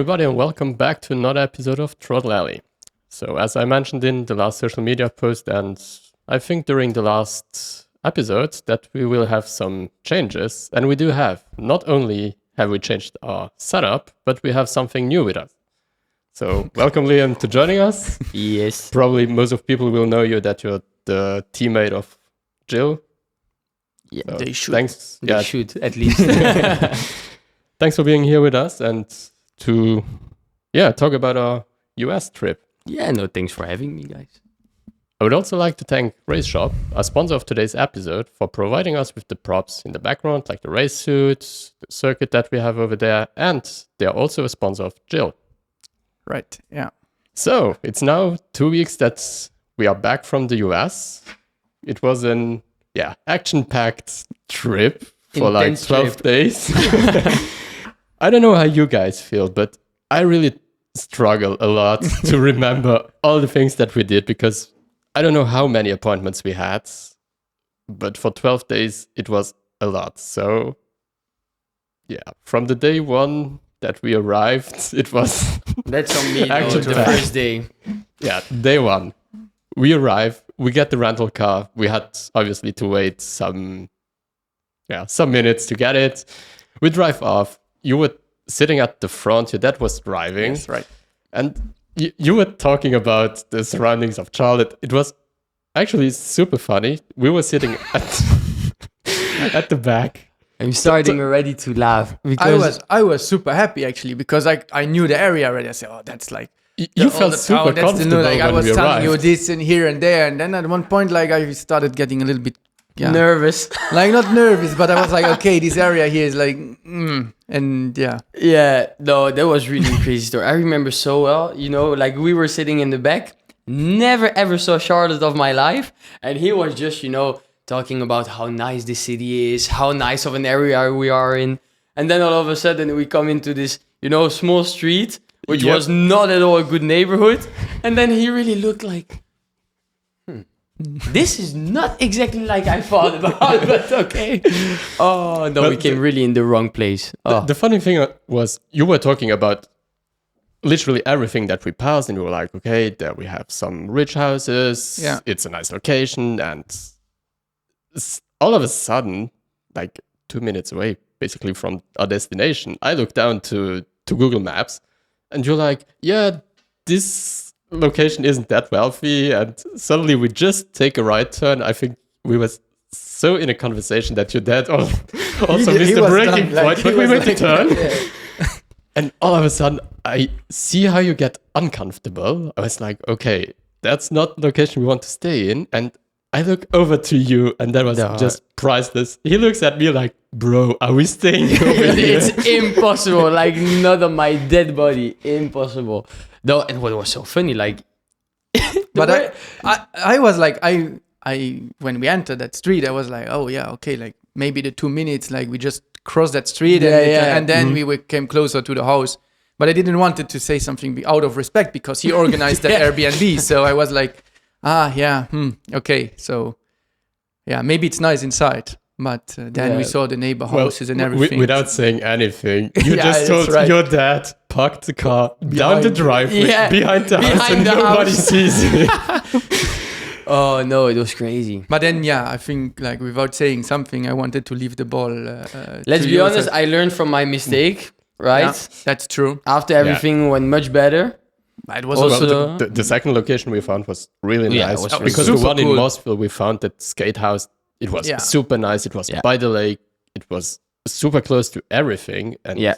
everybody, and welcome back to another episode of Throttle Alley. So, as I mentioned in the last social media post, and I think during the last episode, that we will have some changes. And we do have. Not only have we changed our setup, but we have something new with us. So, welcome, Liam, to joining us. Yes. Probably most of people will know you that you're the teammate of Jill. Yeah, So they should. Thanks. they should at least. Thanks for being here with us and to talk about our US trip. Yeah, no, thanks for having me, guys. I would also like to thank Race Shop, our sponsor of today's episode, for providing us with the props in the background, like the race suits, the circuit that we have over there, and they are also a sponsor of Jill. Right, yeah. So, it's now 2 weeks that we are back from the US. It was an action-packed trip for Intense 12 trip. days. I don't know how you guys feel, but I really struggle a lot to remember all the things that we did because I don't know how many appointments we had, but for 12 days it was a lot. So, from the day one that we arrived, it was That's on me, though, Action the packed. first day. day one. We arrive, we get the rental car. We had obviously to wait some minutes to get it. We drive off. You were sitting at the front. Your dad was driving. Yes, right. And you were talking about the surroundings of Charlotte. It was actually super funny. We were sitting at the back. I'm starting already to laugh because I was super happy actually because I knew the area already. I said, oh, that's like You felt super comfortable like I when was we telling you arrived. this and here and there, and then at one point like I started getting a little bit nervous. like not nervous, but I was like, okay, this area here is like, and yeah. Yeah, no, that was really crazy story. I remember so well, like we were sitting in the back, never ever saw Charlotte of my life, and he was just, talking about how nice the city is, how nice of an area we are in, and then all of a sudden we come into this, small street, which Yep. was not at all a good neighborhood, and then he really looked like, this is not exactly like I thought about, but okay. Oh, no, we came really in the wrong place. Oh. The funny thing was you were talking about literally everything that we passed, and you were like, okay, there we have some rich houses. Yeah. It's a nice location. And all of a sudden, like 2 minutes away, basically from our destination, I look down to Google Maps and you're like, yeah, this location isn't that wealthy. And suddenly we just take a right turn. I think we were so in a conversation that your dad also missed the was breaking done, like, point, he but we was made the like- turn. Yeah. And all of a sudden, I see how you get uncomfortable. I was like, okay, that's not the location we want to stay in. And I look over to you, and that was No. just priceless. He looks at me like, bro, are we staying over here? It's impossible, like not on my dead body, impossible. No, and what was so funny, like, But I was like I when we entered that street, I was like, oh yeah, okay, like maybe the 2 minutes, like we just crossed that street and then we came closer to the house. But I didn't want it to say something out of respect because he organized that Airbnb. So I was like, okay, so yeah, maybe it's nice inside. But then we saw the neighbor houses and everything. Without saying anything, you Yeah, just that's told right. your dad, park the car down the driveway, Yeah, behind the house, behind and the nobody house. sees it. oh no, it was crazy. But then, I think like without saying something, I wanted to leave the ball. Let's to be you. honest, I learned from my mistake, right? Yeah, that's true. After everything went much better. But it was Also- Well, the second location we found was really Yeah, it nice was really because cool. the one Super in cool. Mossville we found that skate house. It was Yeah. super nice. It was Yeah. by the lake. It was super close to everything. And Yeah.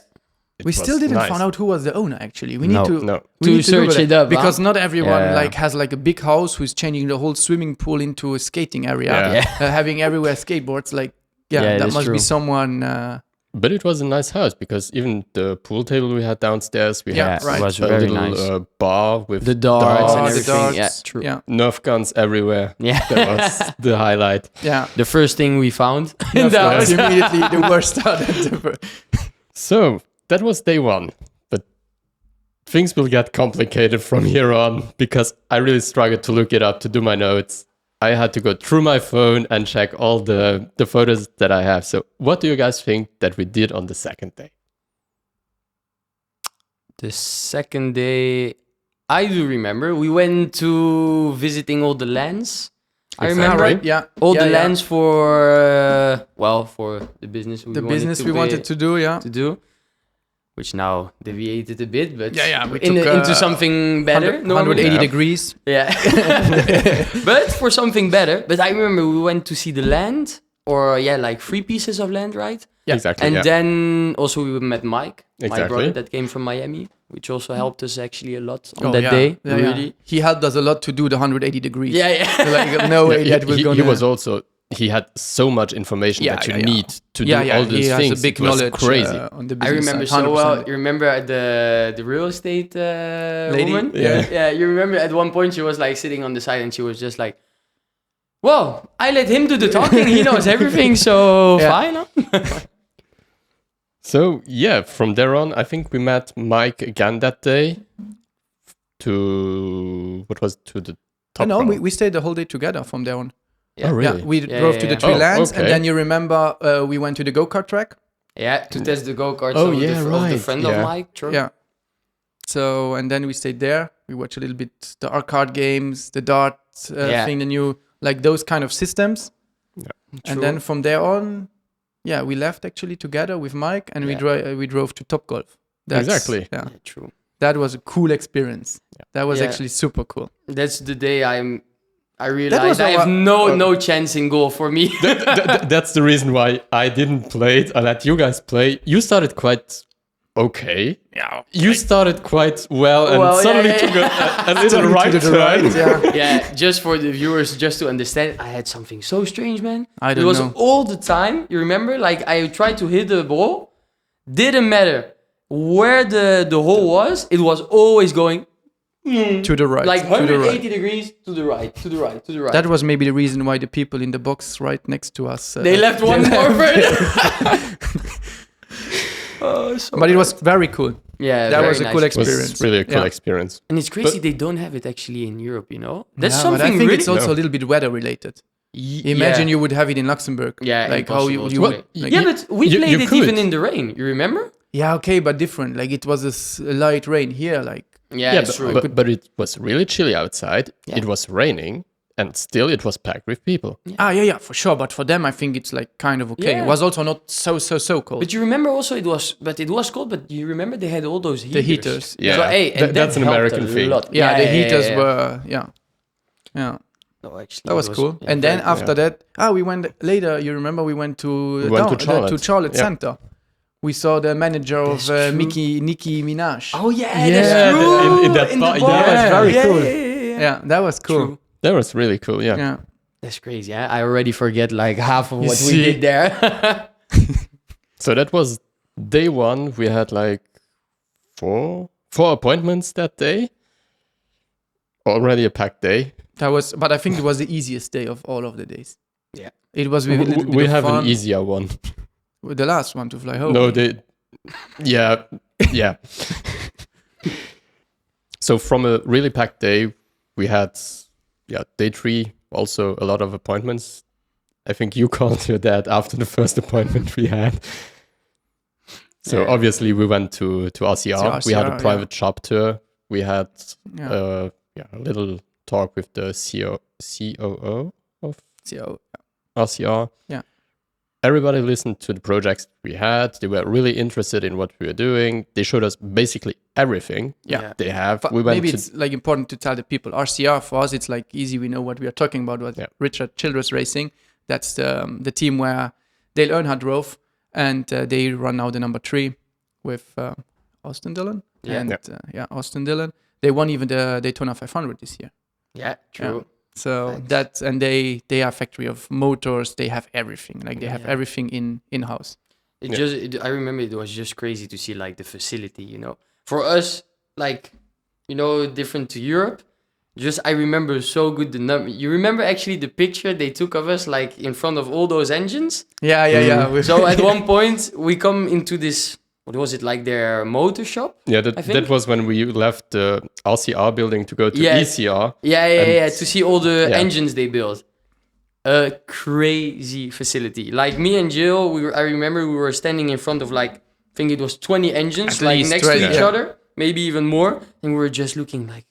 it we was still didn't nice. find out who was the owner. Actually, we No. need to No. we To need search Google it that, up, huh? because not everyone Yeah. like has like a big house who's changing the whole swimming pool into a skating area, Yeah. having everywhere skateboards. Like Yeah, that that's must true. be someone. But it was a nice house because even the pool table we had downstairs, we Yeah, had right. It was a very little nice. bar with The darts and the everything. darts. Yeah, true. Yeah, Nerf guns everywhere. Yeah. That was the highlight. yeah. The first thing we found. No, in the that was house. immediately the worst start. So that was day one. But things will get complicated from here on because I really struggled to look it up to do my notes. I had to go through my phone and check all the photos that I have. So what do you guys think that we did on the second day? The second day, I do remember. We went to visiting all the lands. I remember Right? Yeah. all Yeah, the yeah. lands for for the business The business we wanted to do, yeah. to do, which now deviated a bit, but Yeah, we in took, into something better. 180 Yeah. degrees. Yeah, but for something better. But I remember we went to see the land, or like 3 pieces of land, right? Yeah. Exactly. And yeah. then also we met Mike, my Exactly. brother that came from Miami, which also helped us actually a lot on Oh, that yeah. day. Yeah, Really. yeah. He helped us a lot to do the 180 degrees. Yeah, yeah. Like, no way Yeah, that was he going to... was also he had so much information Yeah, that you yeah, yeah. need to Yeah, do yeah. all these He has things. a big It was knowledge crazy. on the I business remember side, so well. 100%. You remember at the real estate Lady? woman? Yeah. Yeah. You remember at one point she was like sitting on the side and she was just like, "Well, I let him do the talking. He knows everything, so Yeah. fine." Huh? So yeah, from there on, I think we met Mike again that day. To the top. No, round. we stayed the whole day together from there on. Yeah. Oh really? Yeah, we Yeah, drove yeah, to the yeah. three Oh, lands, okay. and then you remember we went to the go-kart track. Yeah, to test the go-karts Oh, of, yeah, of the right. friend Yeah. of Mike. True. Yeah. So, and then we stayed there. We watched a little bit the arcade games, the dart Yeah. thing, the new, like those kind of systems. True. And then from there on, yeah, we left actually together with Mike, and Yeah. we drove to Top Golf. Exactly. Yeah, Yeah, true. that was a cool experience. That was Yeah. actually super cool. That's the day I was realized I have our- no chance in goal for me. That's the reason why I didn't play it. I let you guys play. You started quite okay. Yeah. You started quite well, and Well, yeah, suddenly yeah, took a little right turn. yeah. Yeah, just for the viewers, just to understand, I had something so strange, man. I It don't was know. all the time. You remember? Like I tried to hit the ball, didn't matter where the hole was. It was always going To the right. like to the 180 right. degrees to the right, to the right, to the right. That was maybe the reason why the people in the box right next to us. They left one more further. Oh, so But it was very cool. yeah, That very was a nice. cool It was experience. really a cool Yeah. experience. And it's crazy they don't have it actually in Europe. You know, that's Yeah, something but I think really. it's also No. a little bit weather related. Imagine you would have it in Luxembourg. Yeah, like how impossible to you play. like, Yeah, but we you- played you it could. even in the rain. You remember? yeah, okay, but different. Like it was a light rain here. Like Yeah, it's true. but it was really chilly outside. Yeah. It was raining, and still it was packed with people. yeah, for sure. But for them, I think it's like kind of okay. Yeah. It was also not so cold. But you remember also it was cold. But you remember they had all those heaters. The heaters. Yeah, So, hey, and that's an helped American a thing. lot. yeah, the heaters yeah. were yeah. No, actually, That was it cool. yeah, And then very cool. after that, we went later. You remember we went to We went to Charlotte. Yeah. Center. We saw the manager of That's true. Nicki Minaj. Oh yeah, Yeah, that's true. in that bar, bar. yeah, that was very Yeah, cool. yeah. Yeah, that was cool. True. That was really cool. Yeah. Yeah. That's crazy. I already forget like half of You what see? we did there. So that was day one. We had like four appointments that day. Already a packed day. That was, but I think it was the easiest day of all of the days. Yeah. It was with a little bit We of have fun. an easier one. With the last one to fly home. No, yeah. So from a really packed day, we had, day 3, also a lot of appointments. I think you called your dad after the first appointment we had. So Yeah. obviously we went to RCR. We had a RCR, private shop tour. We had Yeah. a little talk with the COO of So, RCR. Yeah. Everybody listened to the projects we had. They were really interested in what we were doing. They showed us basically everything Yeah. they have. but We went maybe to it's like important to tell the people. RCR for us, it's like easy. We know what we are talking about. What Yeah. Richard Childress Racing. That's the team where Dale Earnhardt drove, and they run now the number 3 with Austin Dillon. Yeah. And Austin Dillon. They won even the Daytona 500 this year. Yeah, true. So Thanks. that's, and they are a factory of motors. They have everything. Like they have Yeah. everything in house. I remember it was just crazy to see like the facility, you know. For us, like, you know, different to Europe. Just I remember so good the number. You remember actually the picture they took of us like in front of all those engines. Yeah. So at one point we come into this. What was it like their motor shop? Yeah, I think- that was when we left the RCR building to go to Yeah. ECR. Yeah. And- To see all the Yeah. engines they built. A crazy facility. Like me and Jill, I remember we were standing in front of like, I think it was 20 engines, At like least next 20, to each yeah. other. maybe even more. And we were just looking like,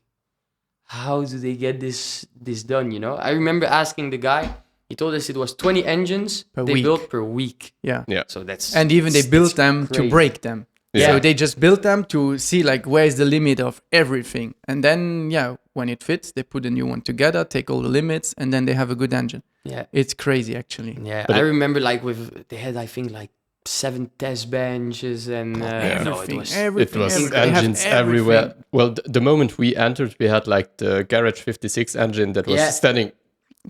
how do they get this done, you know? I remember asking the guy, he told us it was 20 engines Per they week. built per week. Yeah. So that's... And even they built them crazy. to break them. Yeah. So they just built them to see like where is the limit of everything. And then, when it fits, they put a new one together, take all the limits, and then they have a good engine. Yeah. It's crazy, actually. Yeah, But I remember like they had, I think, like 7 test benches and Everything, It everything, was everything. They have engines everything. everywhere. Well, the moment we entered, we had like the Garage 56 engine that was Yeah. standing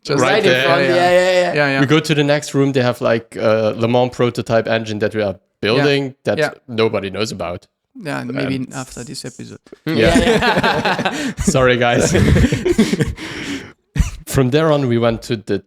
Just right right there. in front. Yeah. Yeah. We go to the next room, they have like a Le Mans prototype engine that we are building that Yeah. nobody knows about. Yeah, maybe And- after this episode. Yeah. Sorry, guys. From there on, we went to the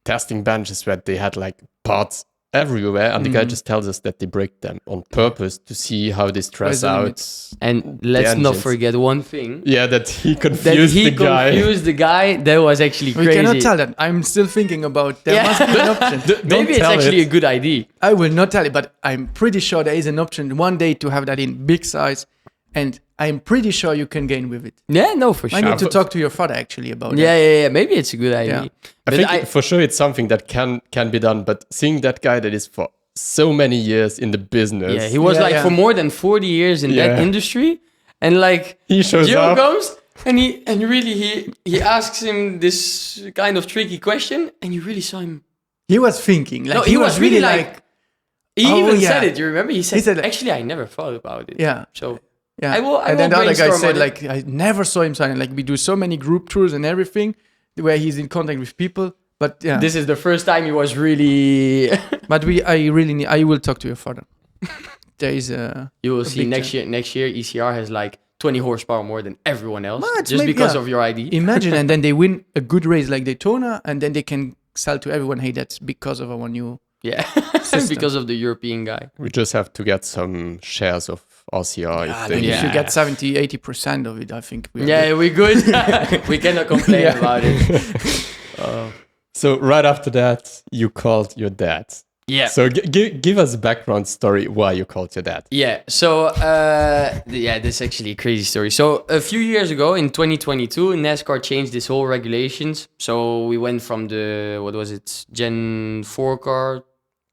testing benches where they had like parts everywhere, and the guy just tells us that they break them on purpose to see how they stress Where's the out. limit? And let's not engines. forget one thing. Yeah, that he That confused he the guy. confused the guy. That was actually We crazy. cannot tell that. I'm still thinking about there Yeah. must be an option. Don't Maybe it's tell actually it. a good idea. I will not tell it, but I'm pretty sure there is an option one day to have that in big size, and I'm pretty sure you can gain with it. Yeah, no, for sure. I need to talk to your father actually about Yeah. Maybe it's a good idea. Yeah. I But think for sure it's something that can be done, but seeing that guy that is for so many years in the business, yeah, he was Yeah, like yeah. for more than 40 years in that Yeah. industry, and like he shows Gio up. comes and he asks him this kind of tricky question, and you really saw him. He was thinking, like No, he was really like, he Oh, even yeah. said it. You remember? He said, said, actually, I never thought about it. yeah, So yeah. I will and then the other guy brainstorm said, on it. like, I never saw him signing. Like we do so many group tours and everything, where he's in contact with people. But yeah, this is the first time he was really. but I will talk to your father. There is a. You will A see big next year. Next year, ECR has like 20 horsepower more than everyone else, Well, it's just maybe- because yeah. of your ID. Imagine, and then they win a good race like Daytona, and then they can sell to everyone. Hey, that's because of our new. Yeah, System. because of the European guy. We just have to get some shares of RCR. Ah, if then they, if you Yeah. get 70-80% of it, I think. We are Yeah, good. we good. We cannot complain Yeah. about it. So right after that, you called your dad. Yeah. So give us a background story why you called your dad. Yeah, so this is actually a crazy story. So a few years ago in 2022, NASCAR changed this whole regulations. So we went from the, what was it, Gen 4 car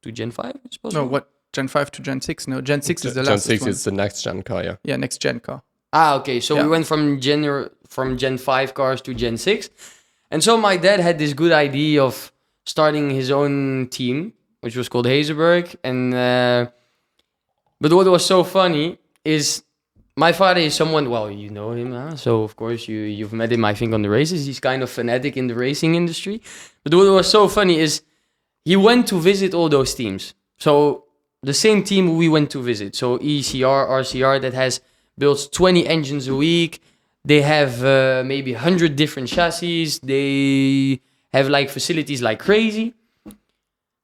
to Gen 5, I suppose? No, what? Gen 5 to Gen 6? No, Gen 6 is the Gen last 6 one. is the next gen car, yeah. Yeah, next gen car. Ah, okay. So Yeah. we went from Gen 5 cars to Gen 6. And so my dad had this good idea of starting his own team, which was called Hazelberg. And but what was so funny is my father is someone, well, you know him, huh? So of course you've met him, I think, on the races. He's kind of fanatic in the racing industry. But what was so funny is he went to visit all those teams. So the same team we went to visit. So ECR, RCR, that has builds 20 engines a week. They have maybe 100 different chassis. They have like facilities like crazy.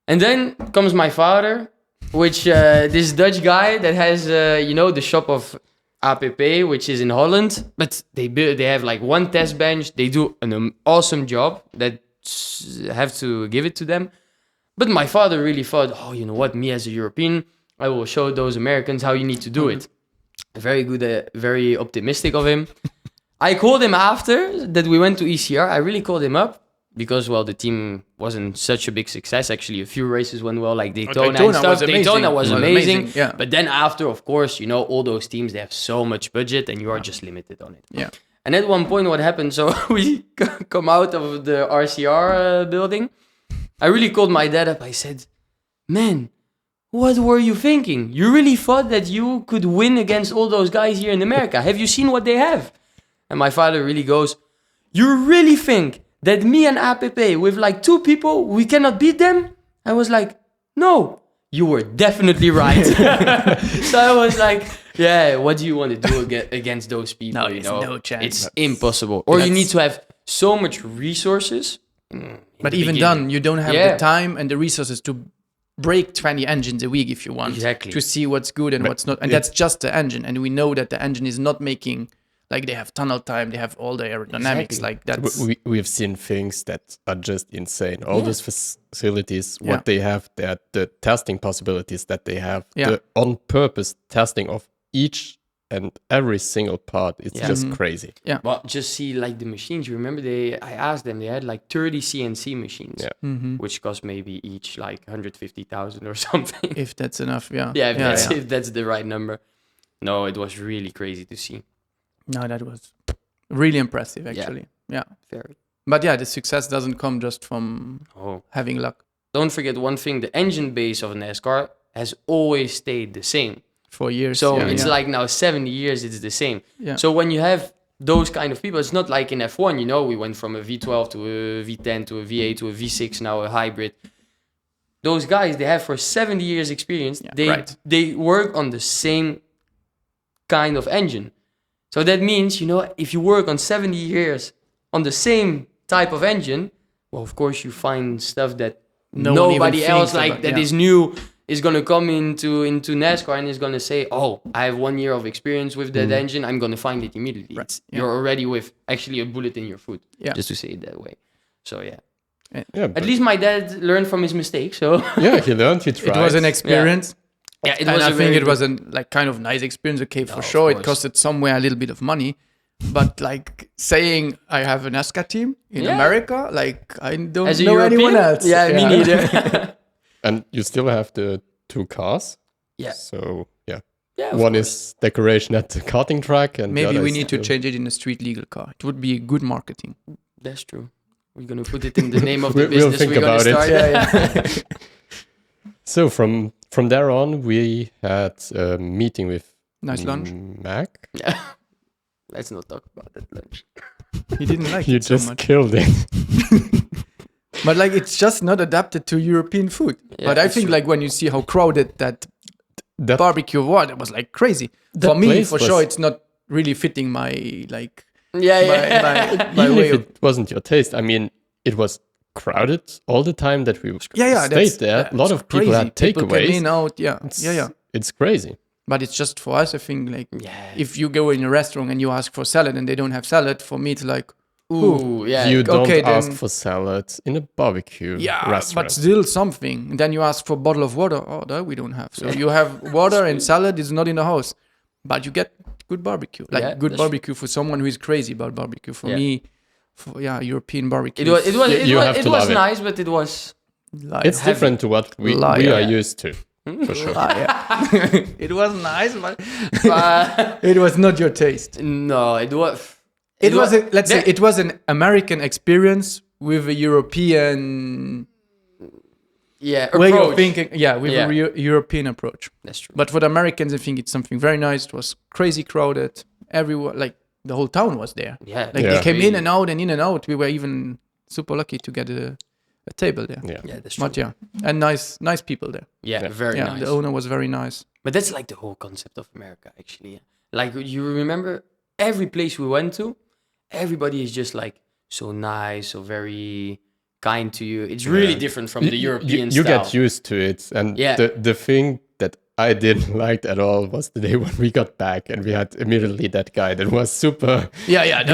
And then comes my father, which this Dutch guy that has, the shop of APP, which is in Holland. But they have like one test bench. They do an awesome job. That have to give it to them. But my father really thought, oh, you know what? Me as a European, I will show those Americans how you need to do it. Very good, very optimistic of him. I called him after that we went to ECR. I really called him up because, well, the team wasn't such a big success. Actually, a few races went well, like Daytona and Daytona stuff. was amazing. Daytona was Was amazing. amazing, yeah. But then after, of course, all those teams, they have so much budget and you are just limited on it. Yeah. And at one point, what happened? So we come out of the RCR building. I really called my dad up. I said, man, what were you thinking? You really thought that you could win against all those guys here in America? Have you seen what they have? And my father really goes, you really think that me and APP with like 2 people, we cannot beat them? I was like, no, you were definitely right. So I was like, yeah, what do you want to do against those people? No, there's no chance. It's impossible. Or you That's- need to have so much resources. But the even beginning. then, you don't have Yeah. the time and the resources to break 20 engines a week if you want. Exactly. To see what's good and what's not. And that's just the engine. And we know that the engine is not making, like they have tunnel time, they have all the aerodynamics. Exactly. Like that's... We've seen things that are just insane. All those facilities, Yeah. what they have, the testing possibilities that they have, Yeah. the on-purpose testing of each and every single part is just crazy. Well, just see like the machines. You remember I asked them, they had like 30 CNC machines, which cost maybe each like 150,000 or something. If that's enough, yeah. Yeah, if that's the right number. No, it was really crazy to see. No, that was really impressive, actually. Yeah. Very. But yeah, the success doesn't come just from having luck. Don't forget one thing, the engine base of a NASCAR has always stayed the same. For years. So it's like now 70 years, it's the same. Yeah. So when you have those kind of people, it's not like in F1, you know, we went from a V12 to a V10 to a V8 to a V6, now a hybrid. Those guys, they have for 70 years experience, they work on the same kind of engine. So that means, you know, if you work on 70 years on the same type of engine, well, of course you find stuff that nobody else like that is new is going to come into NASCAR and is going to say, oh, I have 1 year of experience with that engine. I'm going to find it immediately. Right. You're already with actually a bullet in your foot, just to say it that way. So, at least my dad learned from his mistakes. So yeah, he learned, he tried. It was an experience. Yeah, it and was. I think it was a like kind of nice experience. Okay, for sure, it costed somewhere a little bit of money. But like saying I have a NASCAR team in America, like I don't know anyone else. Yeah, me neither. And you still have the 2 cars. Yeah. So, one is decoration at the karting track. And maybe we need to change it in a street legal car. It would be good marketing. That's true. We're going to put it in the name of the business we'll think about it. So from there on, we had a meeting with lunch. Mac. Yeah. Let's not talk about that lunch. He didn't like you it so just much. killed it. But like it's just not adapted to European food. Yeah, but I think like when you see how crowded that barbecue was, it was like crazy. For me, for sure, it's not really fitting my like. My Even if it wasn't your taste, I mean, it was crowded all the time that we stayed there. A lot of people had takeaways. People came in, out, It's crazy. But it's just for us, I think, like, if you go in a restaurant and you ask for salad and they don't have salad, for me, it's like, you don't ask for salad in a barbecue restaurant. But still something. And then you ask for a bottle of water. Oh, that we don't have. So you have water and salad is not in the house. But you get good barbecue. Like good barbecue for someone who is crazy about barbecue. For me, European barbecue. It was nice, but it was... It's different to what we are used to. For sure. It was nice, but it was not your taste. No, it was... It was say it was an American experience with a European way of thinking. Yeah, with a European approach. That's true. But for the Americans, I think it's something very nice. It was crazy crowded. Everyone, like the whole town was there. Yeah, like they came in and out. We were even super lucky to get a table there. Yeah, that's true. But and nice people there. Yeah, very nice. The owner was very nice. But that's like the whole concept of America, actually. Like you remember, every place we went to, everybody is just like so nice, so very kind to you. It's really different from the European style. You get used to it. And the thing that I didn't like at all was the day when we got back and we had immediately that guy that was super drunk.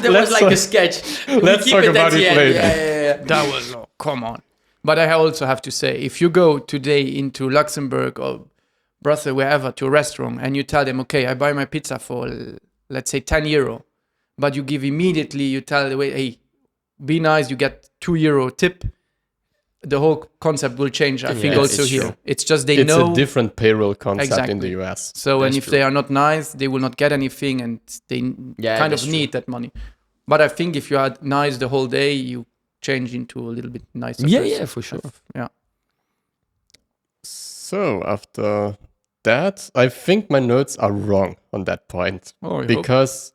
That was like a sketch. Let's talk about it later. Yeah. That was, come on. But I also have to say, if you go today into Luxembourg or Brussels, wherever, to a restaurant and you tell them, okay, I buy my pizza for, let's say, €10, but you give immediately, you tell the way, hey, be nice, you get €2 tip, the whole concept will change, I think, also here. True. It's just they know... It's a different payroll concept in the US. So, and if they are not nice, they will not get anything and they kind of need that money. But I think if you are nice the whole day, you change into a little bit nicer. Yeah, for sure. Yeah. So, after that, I think my notes are wrong on that point. Oh, because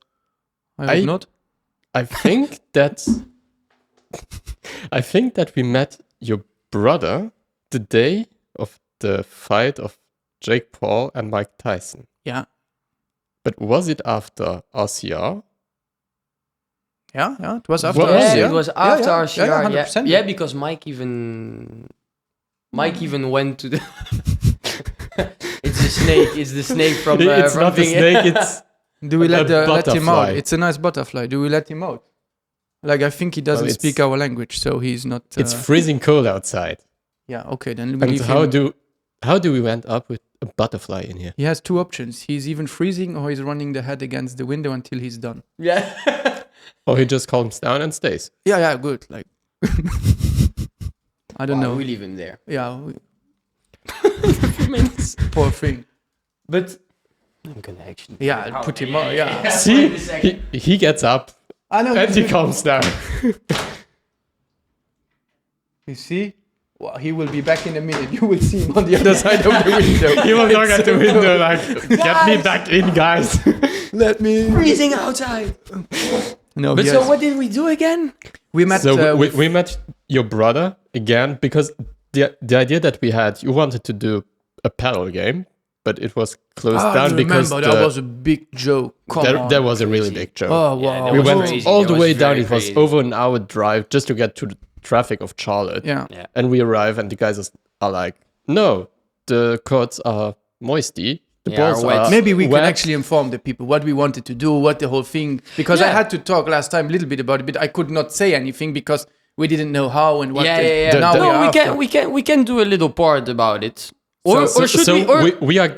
I hope not. I think that... I think that we met your brother the day of the fight of Jake Paul and Mike Tyson. Yeah. But was it after RCR? Yeah, it was after RCR. It was after RCR. Yeah, 100%. Yeah, because Mike even went to the... It's the snake from... It's from not the snake, it's... Do we let him out? It's a nice butterfly. Do we let him out? Like, I think he doesn't speak our language, so he's not... It's freezing cold outside. Yeah, okay, then we and leave how do we end up with a butterfly in here. He has two options. He's even freezing, or he's running the head against the window until he's done. Yeah. Or he just calms down and stays. Yeah, good. Like, I don't know. We leave him there. Yeah, Minutes. poor thing. But I'm gonna actually. Yeah, put him on. Yeah, See, he gets up I know. and he calms down. You see? Well, he will be back in a minute. You will see him on the other side of the window. He will knock at the window like, get me back in, guys. Let me. Freezing outside. No, But yes. so what did we do again? We met. So we met your brother again because the idea that we had, you wanted to do a paddle game, but it was closed down because that was a big joke. Come on. there was a really big joke. Oh Yeah, wow! that We was went crazy. all That the was way down. very It was crazy. over an hour drive just to get to the traffic of Charlotte. Yeah. Yeah. And we arrive and the guys are like, no, the courts are moisty. The Yeah, balls are wet. are Maybe we wet. can actually inform the people what we wanted to do, what the whole thing. Because I Yeah. had to talk last time a little bit about it, but I could not say anything because we didn't know how and what. Yeah. The- Now the- we are after. we can do a little part about it. Or should we? Or, we are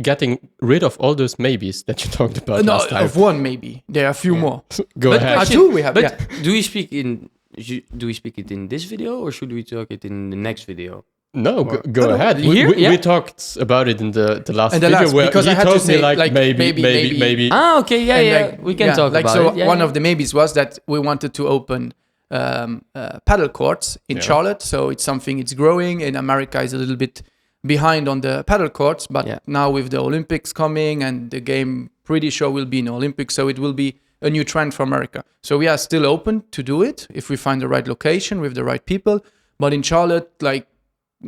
getting rid of all those maybes that you talked about No, last time. of one maybe. There are a few more. Go But ahead. question- two we have, But yeah. do we speak it in this video or should we talk it in the next video? No, go no, ahead. here? We Yeah. talked about it in the last In the video last, where because he I had to told say, me like, like, maybe. maybe. Ah, okay, yeah, And, yeah. like, We can yeah, talk like about so it. Yeah, one yeah. of the maybes was that we wanted to open paddle courts in Yeah. Charlotte. So it's something it's growing. In America is a little bit behind on the paddle courts, but Yeah. now with the Olympics coming and the game pretty sure will be in Olympics, so it will be a new trend for America. So we are still open to do it if we find the right location with the right people. But in Charlotte, like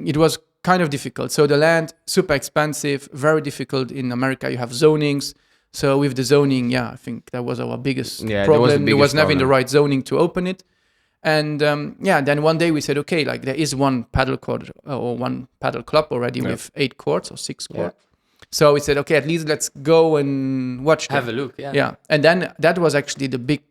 it was kind of difficult. So the land super expensive, very difficult in America. You have zonings. So with the zoning, yeah, I think that was our biggest Yeah, that was the problem. There was biggest never in the problem. right zoning to open it. And then one day we said, okay, like there is one paddle court or one paddle club already with 8 courts or 6 Yeah. courts. So we said, okay, at least let's go and watch them. Have a look. Yeah. Yeah. And then that was actually the big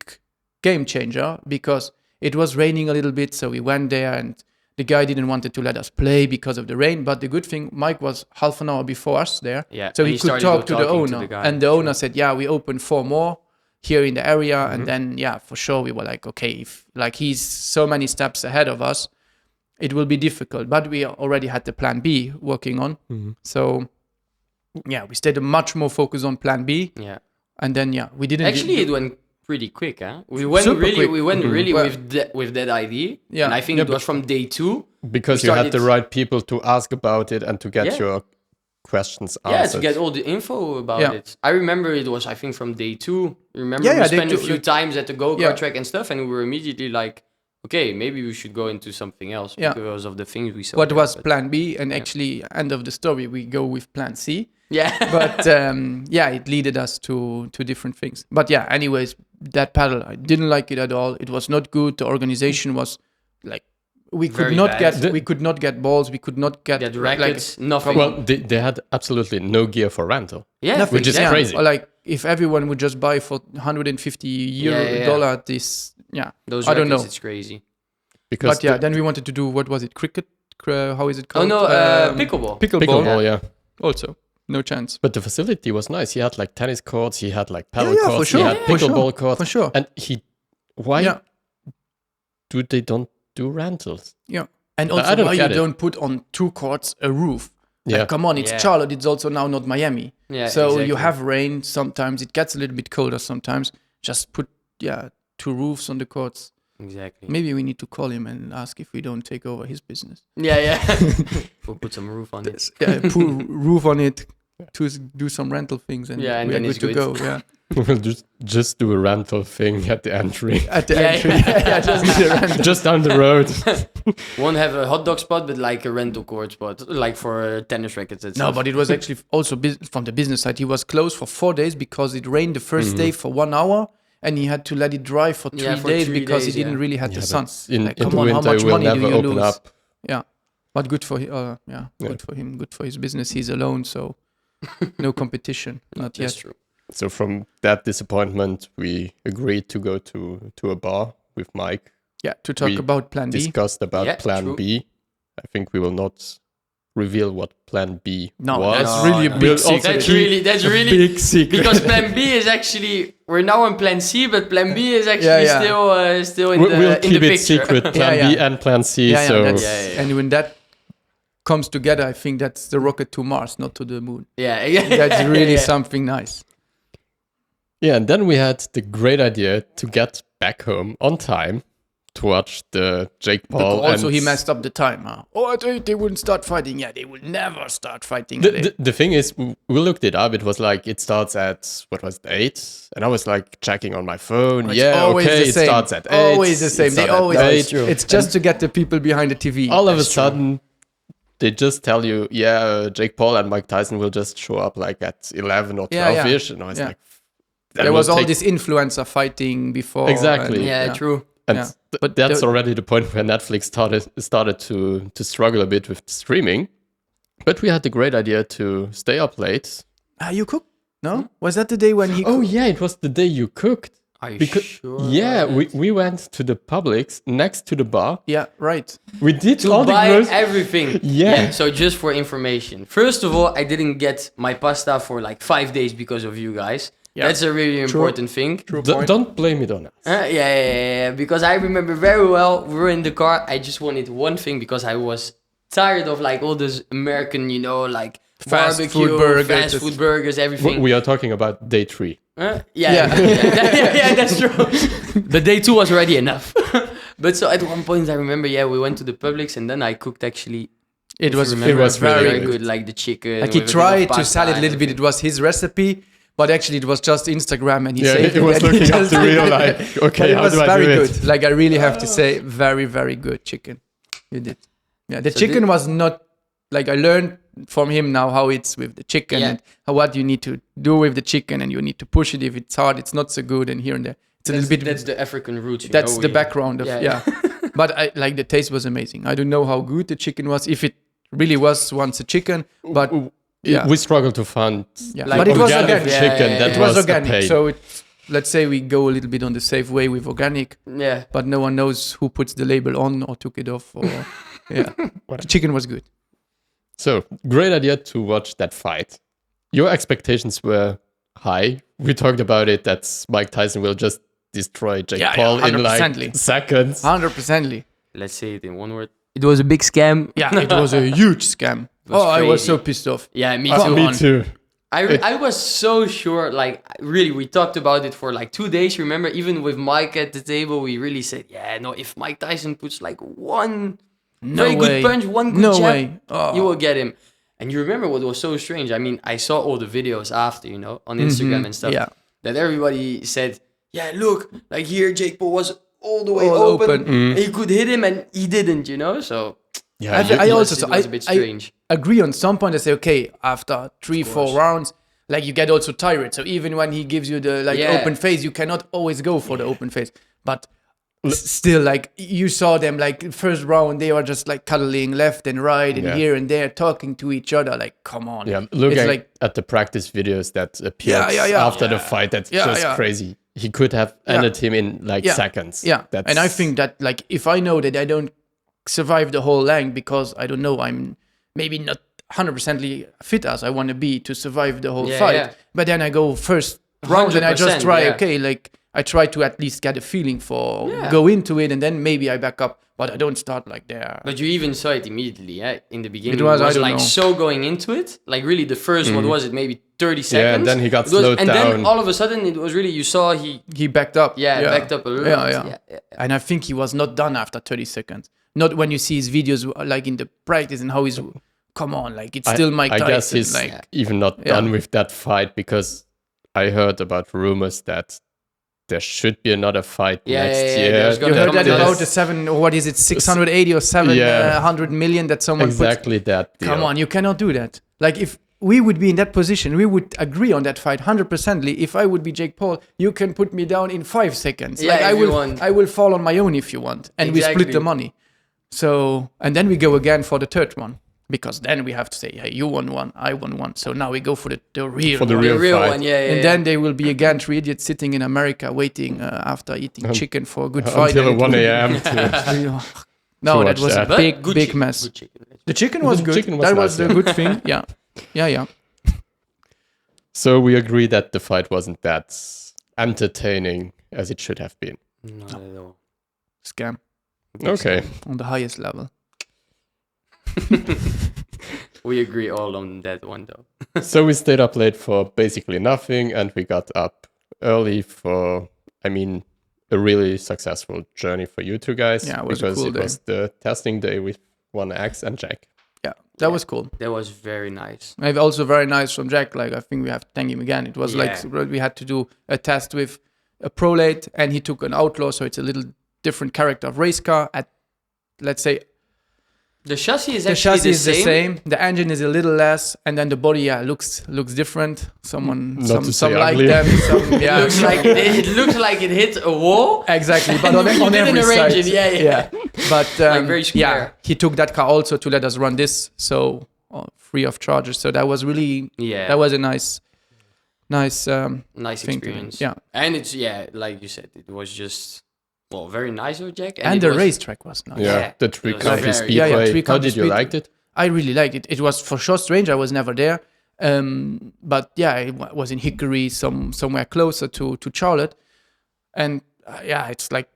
game changer because it was raining a little bit. So we went there and the guy didn't want to let us play because of the rain. But the good thing, Mike was half an hour before us there. Yeah, So and he he could started talk to the talking to owner. the guy, And the sure. owner said, yeah, we opened 4 more here in the area. Mm-hmm. And then, yeah, for sure, we were like, okay, if like he's so many steps ahead of us, it will be difficult. But we already had the plan B working on. Mm-hmm. So, yeah, we stayed much more focused on plan B. Yeah. And then, yeah, we didn't... Actually, it went pretty quick, huh? We went Super really, quick. we went really Well- with that idea. Yeah. And I think Yeah, it was from day 2. Because We you had the started- right people to ask about it and to get Yeah. your questions Yeah, answered. to get all the info about Yeah. it. I remember it was, I think, from day 2. Remember, Yeah, we yeah, day spent a 2, few like- times at the go-kart Yeah. track and stuff, and we were immediately like, okay, maybe we should go into something else Yeah. because of the things we saw. What there, was but- plan B? And actually, end of the story, we go with plan C. Yeah. But yeah, it led us to different things. But yeah, anyways, that paddle, I didn't like it at all. It was not good. The organization was like, we could Very not bad. get balls. We could not get Get like, rackets, nothing. Well, they had absolutely no gear for rental. yeah, nothing. Which is Yeah. crazy. Or like if everyone would just buy for 150 Yeah. dollar, this, yeah, Those I don't rackets, know. it's crazy. Because But yeah, then we wanted to do, what was it? Cricket? How is it Oh called? no, pickleball. pickleball, yeah. Also, no chance. But the facility was nice. He had like tennis courts, he had like paddle yeah, for courts, sure. he had For sure. pickleball courts. For sure. And why Yeah. do they don't do rentals? Yeah. And I also don't why you get it. don't put on 2 courts a roof. Yeah. Like, come on, it's Yeah. Charlotte. It's also now not Miami. Yeah, So exactly. you have rain sometimes. It gets a little bit colder sometimes. Just put 2 roofs on the courts. Exactly. Maybe we need to call him and ask if we don't take over his business. Yeah. We'll put some roof on it. Yeah, put roof on it to do some rental things, and Yeah, and we're then good it's to good. go. Yeah, We'll just do a rental thing at the entry. at the Yeah, entry. yeah. Yeah, just do the rental. Just down the road. Won't have a hot dog spot, but like a rental court spot, like for tennis rackets. And No, stuff. but it was actually also from the business side. He was closed for 4 days because it rained the first day for 1 hour, and he had to let it dry for 3 Yeah, for days 3 because days, he didn't yeah. really have the Yeah, sun. but in Like, the come on, how winter much it will money do never you open lose? up. Yeah, but good for good for him, good for his business. He's alone, so no competition, not That's yet. true. So from that disappointment, we agreed to go to a bar with Mike. Yeah, to talk We about Plan B. Discussed about Yeah, Plan true. B. I think we will not reveal what Plan B No, was. that's really a big We'll secret. also That's keep really big secret. because Plan B is actually we're now on Plan C, but Plan B is actually Yeah, yeah. still in we'll the keep in the it picture. secret. Plan Yeah, B yeah. and Plan C. Yeah, so yeah, and when that comes together, I think that's the rocket to Mars, not to the moon. yeah, That's really yeah. something nice. yeah, and then we had the great idea to get back home on time to watch the Jake Paul. But also, and he messed up the time. Huh? Oh, I thought they wouldn't start fighting. Yeah, they will never start fighting. The thing is, we looked it up. It was like it starts at what was it, 8, and I was like checking on my phone. It's Yeah, always okay, the it same. starts at 8. Always the same. it They starts at always. 8. It's just to get the people behind the TV. All of a That's true. sudden, they just tell you, yeah, Jake Paul and Mike Tyson will just show up like at 11 or 12-ish. And I was Yeah. like, There was all this influencer fighting before. Exactly. and- Yeah, true. And Yeah. but that's already the point where Netflix started to struggle a bit with streaming. But we had the great idea to stay up late. You cooked? No? Was that the day when he? Oh yeah, it was the day you cooked. Are you Because sure? yeah, about we went to the Publix next to the bar. Yeah, right. We did to all the buy groceries. everything. Yeah. So just for information, first of all, I didn't get my pasta for like 5 days because of you guys. Yeah. That's a really important thing. Don't blame it on us. Yeah. Because I remember very well, we were in the car. I just wanted one thing because I was tired of like all those American, like Fast barbecue, food burgers. fast food burgers, everything. We are talking about day 3. Yeah, that's true. The day 2 was already enough. But so at one point, I remember, we went to the Publix and then I cooked actually. It was It was very really very good, like the chicken. Like he with a bit of tried to pasta sell it a and little bit. It was his recipe, but actually it was just Instagram, and he Yeah, saved it was and he looking up just the did real it. like, But okay, it how was do I very do good. it? Like I really have to say, very very good chicken. You did. Yeah, the So chicken was not like I learned from him now how it's with the chicken and how, what you need to do with the chicken, and you need to push it if it's hard, it's not so good, and here and there. It's a little bit. That's the African roots. That's the background of Yeah. But I like the taste was amazing. I don't know how good the chicken was, if it really was once a chicken, but yeah. We struggled to find Yeah. like But it was organic organic. chicken. Yeah, That It was a organic, pain. so let's say we go a little bit on the safe way with organic, Yeah. but no one knows who puts the label on or took it off. Or the chicken was good. So, great idea to watch that fight. Your expectations were high. We talked about it that Mike Tyson will just destroy Jake Paul in like 100%. seconds. 100%. Let's say it in one word. It was a big scam. Yeah, it was a huge scam. was I was crazy. so pissed off. Yeah, me Come too. on. Me too. I was so sure, like, really, we talked about it for like 2 days. Remember, even with Mike at the table, we really said, if Mike Tyson puts like one very way. good punch, one good No jab, way. Oh. you will get him. And you remember what was so strange? I mean, I saw all the videos after, on Instagram and stuff, Yeah. that everybody said, look, like here, Jake Paul was all the way All open. open. He could hit him and he didn't, So Yeah, I it also was a bit strange. agree on some point. I say, okay, after 3-4 rounds, like you get also tired. So even when he gives you the open face, you cannot always go for the open face. But still, like you saw them, like first round, they were just like cuddling left and right and here and there, talking to each other. Like, come on. Yeah, looking It's like at the practice videos that appeared Yeah. after the fight, that's just crazy. He could have ended him in like seconds. Yeah, That's, and I think that like if I know that I don't survive the whole length because I don't know, I'm maybe not 100% fit as I want to be to survive the whole fight. But then I go first round and I just 100%, try. Okay, like I try to at least get a feeling for go into it, and then maybe I back up. But I don't start like there. But you even saw it immediately, in the beginning. It was, I don't like know. so going into it. Like really the first, what was it, maybe 30 seconds? Yeah, and then he got It was- slowed and down. then all of a sudden it was really, you saw He backed up. backed up a lot. Yeah. And I think he was not done after 30 seconds. Not when you see his videos like in the practice and how he's. Come on, like it's still Mike Tyson. I guess he's like even not done with that fight because I heard about rumors that there should be another fight next year. there's you gonna heard come that this- about the 680 or 700 million that someone put. Exactly that deal. Come on, you cannot do that. Like if we would be in that position, we would agree on that fight 100%. If I would be Jake Paul, you can put me down in 5 seconds. Yeah, like if I you will, want. I will fall on my own if you want, and we split Exactly. the money. So and then we go again for the third one because then we have to say, hey, you won one, I won one. So now we go for the real For the one. real The real fight. one, yeah. And then they will be again 3 idiots sitting in America waiting after eating chicken for a good fight. Until and it 1 will- a.m. to No, to that watch was that. a big good big chicken, mess. Good chicken. The chicken was The good. chicken was That nice, was the yeah. good thing. Yeah. So we agree that the fight wasn't that entertaining as it should have been. Not at all. Scam Okay. on the highest level. We agree all on that one though. So we stayed up late for basically nothing, and we got up early for, I mean, a really successful journey for you two guys. Yeah, it was a because cool it day. was the testing day with 1X and Jack. Yeah, that was cool. That was very nice. And also very nice from Jack. Like I think we have to thank him again. It was like we had to do a test with a prolate, and he took an outlaw, so it's a little different character of race car. At let's say The chassis is the actually chassis is the same. same. The engine is a little less, and then the body looks different. Some to say some like ugly. them. Some, It looks like it looks like it hit a wall. exactly, but on, You on didn't every arrange side. it, yeah. But Like very yeah, square. he took that car also to let us run this, so free of charges. So that was really that was a nice Nice thing to do. experience. Yeah, And it's like you said, it was just very nice of Jack. and it the was- racetrack was nice. Yeah, Yeah, the it three was country very- speedway. Yeah, yeah, three How country did you speed- like it? I really liked it. It was for sure strange. I was never there. But yeah, it was in Hickory, somewhere closer to Charlotte. And it's like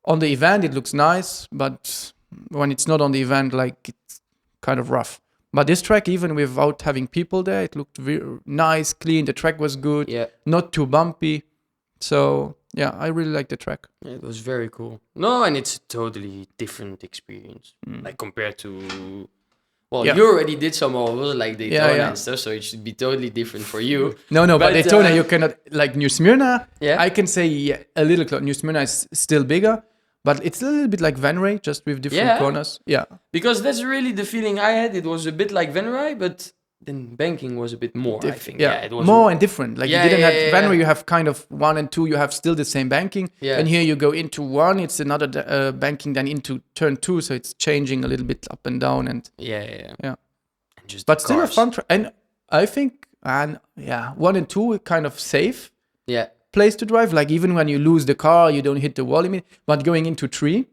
on the event, it looks nice. But when it's not on the event, like it's kind of rough. But this track, even without having people there, it looked very nice, clean. The track was good, Yeah. not too bumpy. So yeah, I really like the track. It was very cool. No, and it's a totally different experience. Like compared to Yeah. you already did some of those like Daytona yeah. and stuff, so it should be totally different for you. No, but But, Daytona, you cannot, like New Smyrna, Yeah. I can say a little close. New Smyrna is still bigger, but it's a little bit like Van Ray, just with different Yeah. corners. Yeah. Because that's really the feeling I had. It was a bit like Van Ray, but then banking was a bit more, I think. Yeah, It was more and different. Like Yeah, you didn't yeah, have yeah, Van yeah. Ray, you have kind of 1 and 2, you have still the same banking. Yeah. And here you go into 1, it's another banking, then into turn 2, so it's changing a little bit up and down. And Yeah. Yeah. And just but the still a cars. fun track. And I think, 1 and 2 are kind of safe Yeah. place to drive. Like even when you lose the car, you don't hit the wall limit. But going into 3,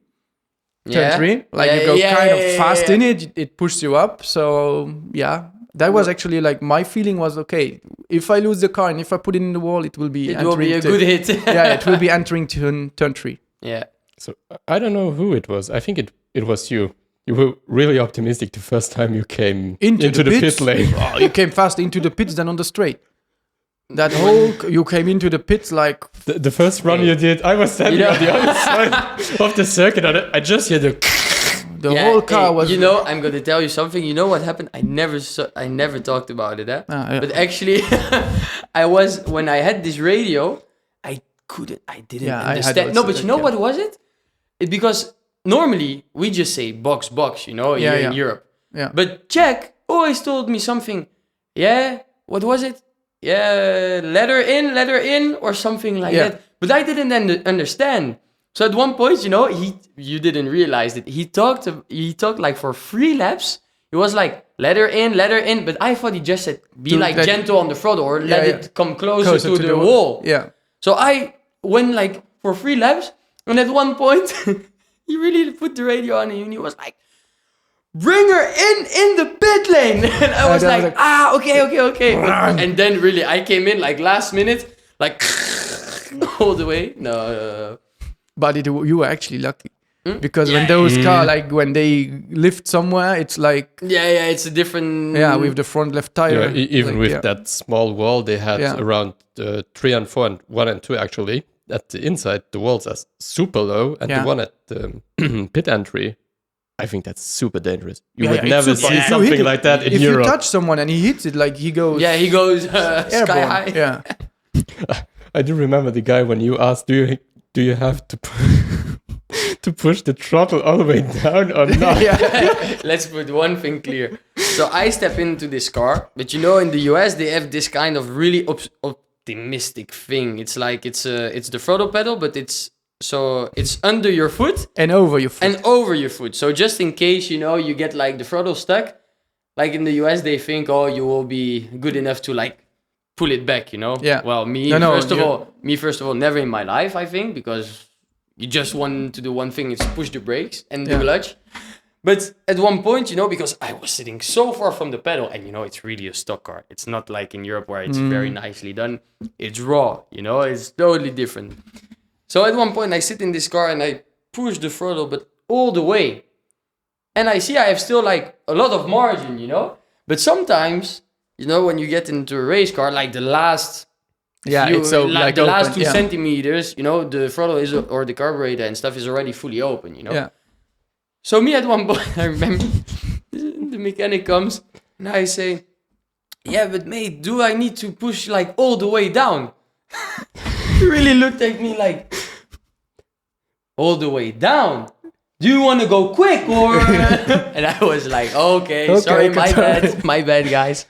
turn 3, like you go kind of fast in it, it pushes you up. So yeah, that was actually like my feeling was okay. If I lose the car and if I put it in the wall, it will be It will be a good hit. yeah, it will be entering turn 3. Yeah. So I don't know who it was. I think it was you. You were really optimistic the first time you came into the pits. pit lane. Oh, you came faster into the pits than on the straight. That whole you came into the pits like The first run you did, I was standing on the other side of the circuit, and I just hear the. the whole car was. You know, I'm gonna tell you something. You know what happened? I never talked about it, huh? Yeah. But actually, when I had this radio, I didn't Yeah, I had understand. No, also but you know that, what was it? Because normally we just say box, you know, here in Europe. Yeah. But Jack always told me something. Yeah, what was it? Yeah, letter in, or something like that. But I didn't understand. So at one point, you know, you didn't realize it. He talked like for 3 laps. It was like letter in, but I thought he just said be like gentle on the throttle or let it come closer to the wall. Yeah. So I went like for 3 laps, and at one point he really put the radio on and he was like, bring her in the pit lane. And I was like, okay. And then really I came in like last minute, like all the way. No. But you were actually lucky. Because when those cars, like when they lift somewhere, it's like... Yeah, it's a different... Yeah, with the front left tire. Yeah, even like, with that small wall they had around 3 and 4 and 1 and 2 actually. At the inside, the walls are super low, and the one at the pit entry, I think that's super dangerous. You would never see something like that in Europe. If you touch someone and he hits it, like he goes... Yeah, he goes sky high. Yeah. I do remember the guy when you asked, do you have to to push the throttle all the way down or not? Let's put one thing clear. So I step into this car, but you know, in the US they have this kind of really optimistic thing. It's like it's the throttle pedal, but it's under your foot and over your foot. So just in case, you know, you get like the throttle stuck, like in the US they think, oh, you will be good enough to like pull it back, you know? Yeah. Well, first of all, never in my life, I think, because you just want to do one thing, it's push the brakes and the clutch. But at one point, you know, because I was sitting so far from the pedal, and you know, it's really a stock car. It's not like in Europe where it's very nicely done. It's raw, you know, it's totally different. So at one point, I sit in this car and I push the throttle, but all the way. And I see I have still like a lot of margin, you know. But sometimes, you know, when you get into a race car, like the last it's so like the open, last 2 centimeters, you know, the throttle is or the carburetor and stuff is already fully open, you know. Yeah. So me at one point, I remember the mechanic comes and I say, "Yeah, but mate, do I need to push like all the way down?" He really looked at me like, "All the way down? Do you want to go quick or?" And I was like, okay, sorry, my bad, guys.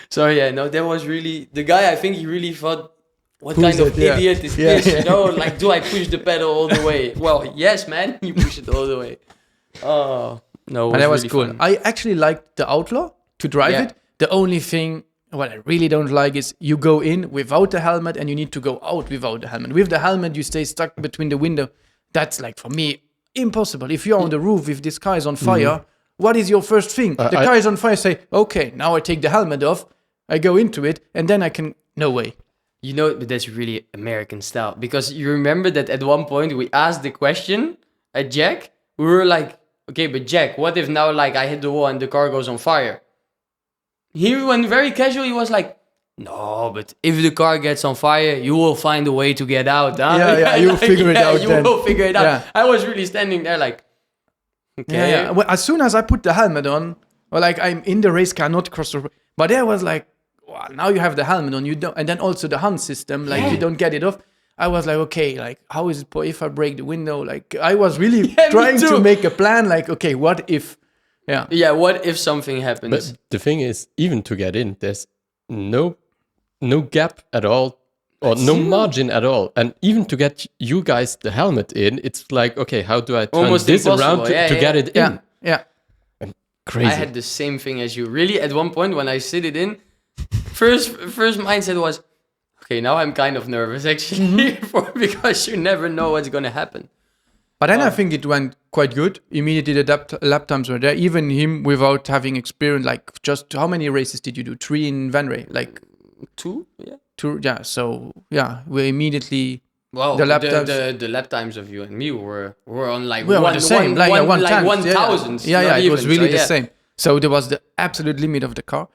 So yeah, no, that was really the guy. I think he really thought, what kind of idiot is this? You know, like, do I push the pedal all the way? Well, yes, man, you push it all the way. Oh no, And that was really cool. fun. I actually liked the Outlaw to drive it. The only thing what I really don't like is you go in without the helmet and you need to go out without the helmet. With the helmet, you stay stuck between the window. That's like, for me, impossible. If you're on the roof, if this car is on fire, what is your first thing? The car is on fire, say, okay, now I take the helmet off, I go into it, and then I can, no way. You know, but that's really American style. Because you remember that at one point we asked the question at Jack. We were like, okay, but Jack, what if now like I hit the wall and the car goes on fire? He went very casual. He was like, no, but if the car gets on fire, you will find a way to get out. Huh? Yeah, you'll figure it out You then. will figure it out. Yeah. I was really standing there like, okay. Yeah. Well, as soon as I put the helmet on, or like I'm in the race car, not cross the road, but there was like, wow, now you have the helmet on, you don't, and then also the hand system, like you don't get it off. I was like, okay, like how is it if I break the window? Like I was really trying to make a plan. Like, okay, what if? Yeah. Yeah. What if something happens? But the thing is, even to get in, there's no gap at all, or no margin at all. And even to get you guys the helmet in, it's like, okay, how do I turn Almost this around impossible. to get it in? Yeah. Crazy. I had the same thing as you. Really, at one point when I sit it in, first mindset was, okay, now I'm kind of nervous actually, because you never know what's gonna happen. But then I think it went quite good. Immediately the lap times were there. Even him without having experience, like just how many races did you do? 3 in Van Ray? Like 2, yeah. 2, yeah. So yeah, we immediately... Well, The lap the lap times of you and me were on like We were one, the same, one, like one, 1,000. Yeah, not it was even, really so, the yeah. same. So there was the absolute limit of the car.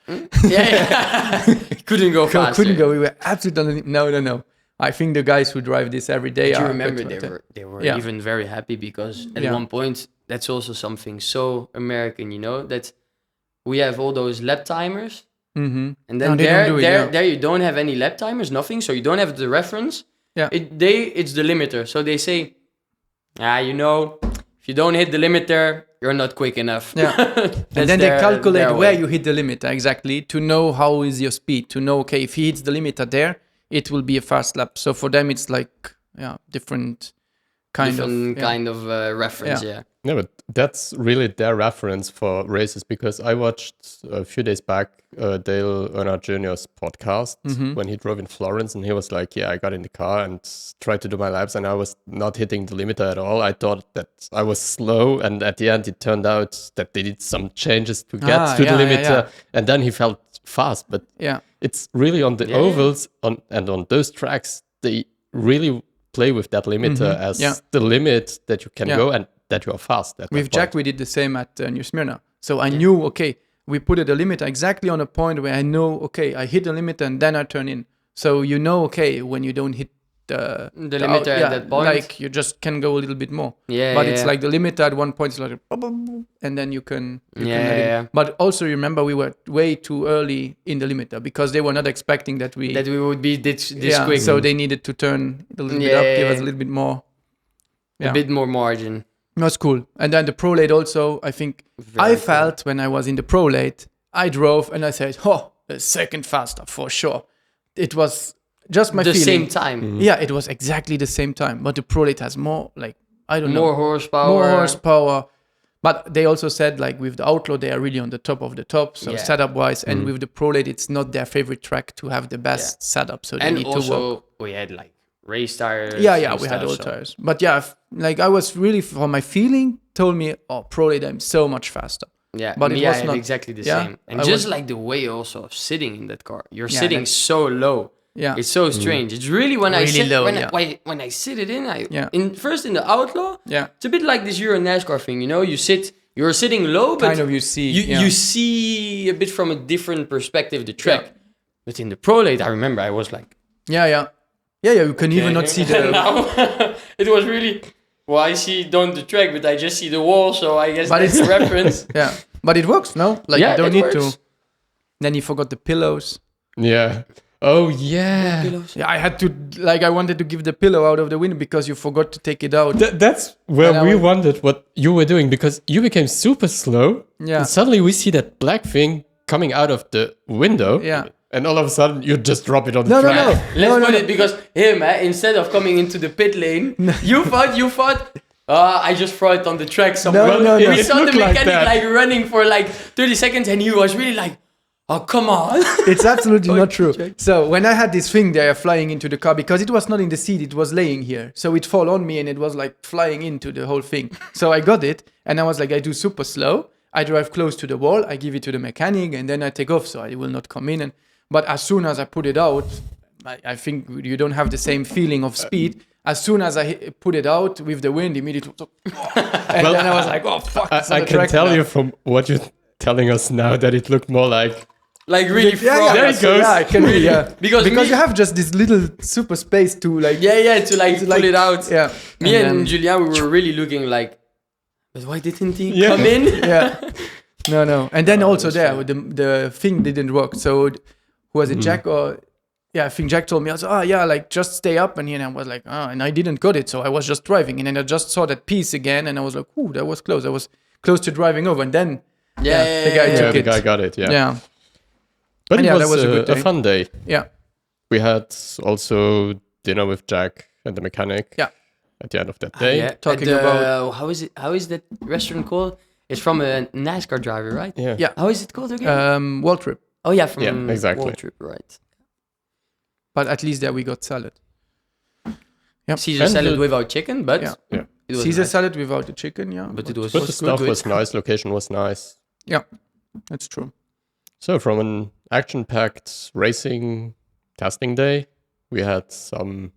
Yeah. Couldn't go faster. Couldn't go. We were absolutely on the limit. No. I think the guys who drive this every day Do you are... remember quite they were Yeah. even very happy because at one point that's also something so American, you know, that we have all those lap timers. Mm-hmm. And then there you don't have any lap timers, nothing. So you don't have the reference. Yeah. It's the limiter. So they say, you know, if you don't hit the limiter, you're not quick enough. Yeah. And then they calculate where you hit the limiter exactly to know how is your speed. To know, okay, if he hits the limiter there, it will be a fast lap. So for them, it's like, different kind of reference. Yeah. Yeah, but that's really their reference for races, because I watched a few days back Dale Earnhardt Jr.'s podcast when he drove in Florence, and he was like, yeah, I got in the car and tried to do my laps, and I was not hitting the limiter at all. I thought that I was slow, and at the end it turned out that they did some changes to get to the limiter, and then he felt fast. But it's really on the ovals and on those tracks, they really play with that limiter as the limit that you can go and that you are fast. With Jack, we did the same at New Smyrna. So I knew, okay, we put the limiter exactly on a point where I know, okay, I hit the limiter and then I turn in. So you know, okay, when you don't hit the limiter at that point, like you just can go a little bit more. But it's like the limiter at one point is like, and then you can. But also remember, we were way too early in the limiter because they were not expecting that we would be this quick. So they needed to turn a little bit up, give us a little bit more. A bit more margin. That's cool. And then the Pro Late also, I think I felt when I was in the Pro Late, I drove and I said, a second faster for sure. It was just my feeling. The same time. Mm-hmm. Yeah, it was exactly the same time. But the Pro Late has more, like, I don't know. More horsepower. But they also said, like, with the Outlaw, they are really on the top of the top. So setup-wise. And with the Pro Late, it's not their favorite track to have the best setup. So they need to work. We had, like, race tires. Yeah, and we had stuff, old so- tires. But yeah, like I was really, for my feeling, told me, oh, Pro League, I'm so much faster. Yeah, But me, it I was had not. exactly the Yeah, same. And I just was- like the way also of sitting in that car. You're Yeah, sitting that's- so low. Yeah. It's so strange. It's really when I Really sit low, when, yeah. when I sit it in, Yeah. first in the Outlaw, Yeah. it's a bit like this Euro NASCAR thing, you know, you're sitting low, but Kind of you see. you see a bit from a different perspective the track. Yeah. But in the Pro Late, I remember I was like, Yeah. You can even not see the. now it was really well. I see don't the track, but I just see the wall, so I guess But that's the reference. Yeah, but it works, no? Like Yeah, you don't it need works. to. Then you forgot the pillows. Yeah. Oh yeah. Yeah, I had to, like, I wanted to give the pillow out of the window because you forgot to take it out. That's where And I we was- wondered what you were doing because you became super slow. Yeah. And suddenly we see that black thing coming out of the window. Yeah. And all of a sudden you just drop it on the No, track. Let's put it because him, instead of coming into the pit lane, you thought. I just throw it on the track somewhere. No, We it saw the looked like mechanic that. like running for like 30 seconds, and he was really like, "Oh, come on!" It's absolutely not true. So when I had this thing there flying into the car, because it was not in the seat, it was laying here. So it fall on me and it was like flying into the whole thing. So I got it and I was like, I do super slow. I drive close to the wall. I give it to the mechanic and then I take off so I will not come in. But as soon as I put it out, I think you don't have the same feeling of speed. As soon as I put it out with the wind, immediately, and then I was like, "Oh fuck!" it's on I the can track tell now. you from what you're telling us now that it looked more like like really Yeah, frog. There it so goes. Yeah, I can really, yeah. Because because me- you have just this little super space to like. Yeah, to like pull it out. Yeah. Me and then- Julian, we were really looking like, but why didn't he Yeah. come in? Yeah. No. And then also there, the thing didn't work. So who was it, Jack or? Yeah, I think Jack told me, I was, like just stay up. And I was like, and I didn't got it. So I was just driving. And then I just saw that piece again. And I was like, ooh, that was close. I was close to driving over. And then, the guy yeah, took the it. guy got it. Yeah. Yeah. But And it yeah, was, that was a good a day. fun day. Yeah. We had also dinner with Jack and the mechanic. Yeah. At the end of that day. Yeah, Talking and, about- how is that restaurant called? It's from a NASCAR driver, right? Yeah. Yeah. How is it called again? World trip. Oh yeah, from Yeah, exactly. World Trip, right? But at least there we got salad. Caesar And salad the- without chicken, but Yeah. Yeah. it was Caesar nice. salad without the chicken, yeah. But it was But the stuff good. was nice, location was nice. Yeah, that's true. So from an action-packed racing testing day, we had some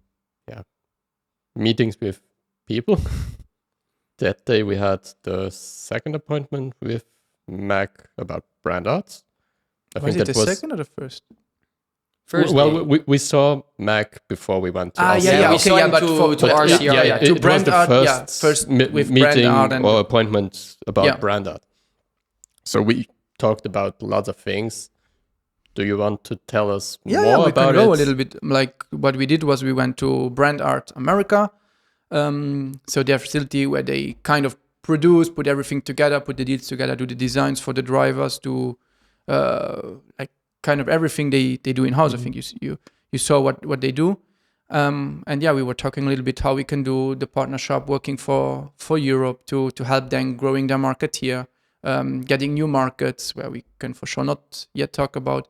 meetings with people. That day we had the second appointment with Mac about brand arts. I Was think it that the was second or the first? First well, day. we saw Mac before we went to RCR. yeah, we saw him but to- for, to but RCR, yeah, yeah. to it was brand the art, first, first with meeting brand art and or appointment about Yeah. brand art. So we talked about lots of things. Do you want to tell us yeah, more we about can go it? a little bit. Like what we did was we went to Brand Art America, so their facility where they kind of produce, put everything together, put the deals together, do the designs for the drivers, do like kind of everything they do in house. I think you saw what they do, and yeah, we were talking a little bit how we can do the partnership working for Europe to help them growing their market here, getting new markets where we can for sure not yet talk about.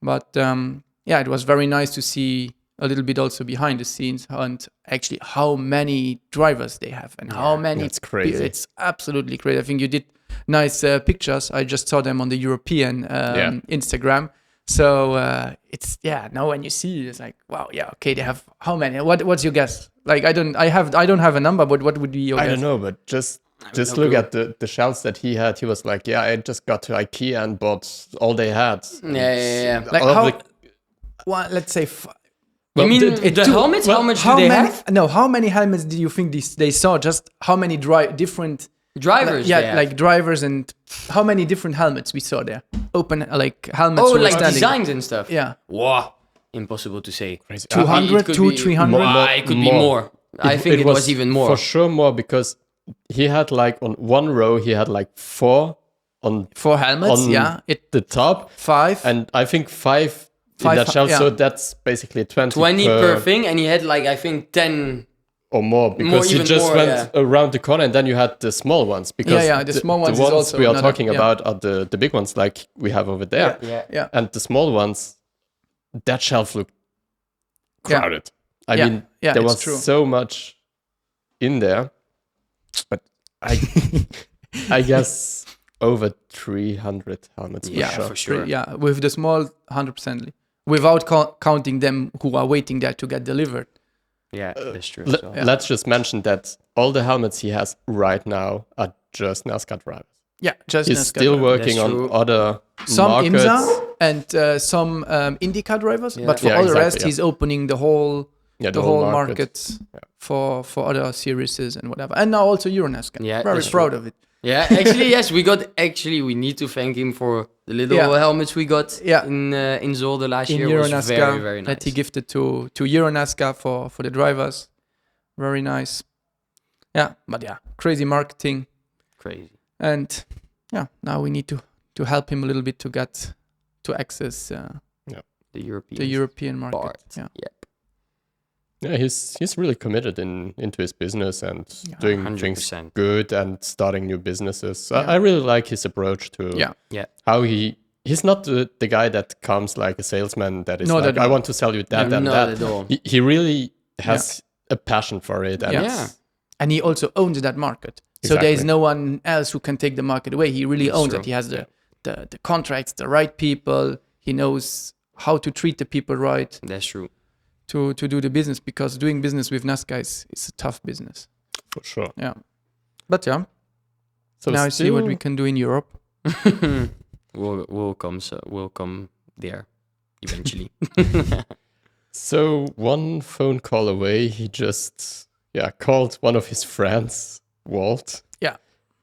But yeah, it was very nice to see a little bit also behind the scenes and actually how many drivers they have and how many. it's crazy. It's absolutely crazy. I think you did nice pictures. I just saw them on the European Instagram. So it's now when you see it's like, wow, yeah, okay, they have how many? What's your guess? Like I don't have a number, but what would be your I guess? don't know, but just no look clue. at the shelves that he had. He was like, yeah, I just got to IKEA and bought all they had. Yeah. Like All of how? the- Well, let's say. You mean the two- helmets? How much do how they many? have? No, how many helmets do you think they saw? Just how many different Drivers. yeah, they have. like drivers and how many different helmets we saw there? Open like helmets. oh, who were like standing. designs and stuff. Yeah, Wow. Impossible to say. Crazy. 200, It could 200, be- 300. It could be more. I think it was even more. For sure more because he had like on one row, he had like 4 on 4 helmets. on Yeah, the top 5. and I think 5 in Five, that shelf. yeah. So that's basically 20, 20 per thing, and he had like I think 10. or more because he even just more, went around the corner and then you had the small ones because Yeah, the small ones the is ones also we are another- talking yeah. about are the big ones like we have over there. Yeah. Yeah. And the small ones, that shelf looked Yeah. crowded. I Yeah. mean, Yeah, there it's was true. so much in there, but I guess over 300 helmets for Yeah, sure. for sure. Yeah, with the small 100%, without counting them who are waiting there to get delivered. Yeah, that's true. Le- So. Let's just mention that all the helmets he has right now are just NASCAR drivers. Yeah, just He's NASCAR still drivers. working That's on true. other Some markets. IMSA and some IndyCar drivers, Yeah. but for Yeah, all the exactly, rest, yeah. he's opening the whole the whole market. market for other series and whatever. And now also Euronascar. Yeah, Very that's proud true. of it. Yeah, actually, yes, we need to thank him for the little Yeah. helmets we got Yeah. in Zolder last In year. It was Euronascar very, very nice. that he gifted to Euronascar for the drivers. Very nice. Yeah, but yeah, crazy marketing. Crazy. And yeah, now we need to help him a little bit to get to access The European. the European market. part. Yeah. Yep. Yeah, he's really committed into his business and Yeah, doing things 100%. good and starting new businesses. Yeah. I really like his approach to Yeah. how he's not the guy that comes like a salesman that is Not like, at I all. want to sell you that and Not that. at all. He really has a passion for it. And Yeah. And he also owns that market. So Exactly. there's no one else who can take the market away. He really That's owns true. it. He has the contracts, the right people. He knows how to treat the people right That's true. to do the business, because doing business with NASCAR is a tough business. for sure. Yeah. But yeah, So now I see what still- we can do in Europe. we'll come there eventually. So one phone call away, he just called one of his friends, Walt, Yeah.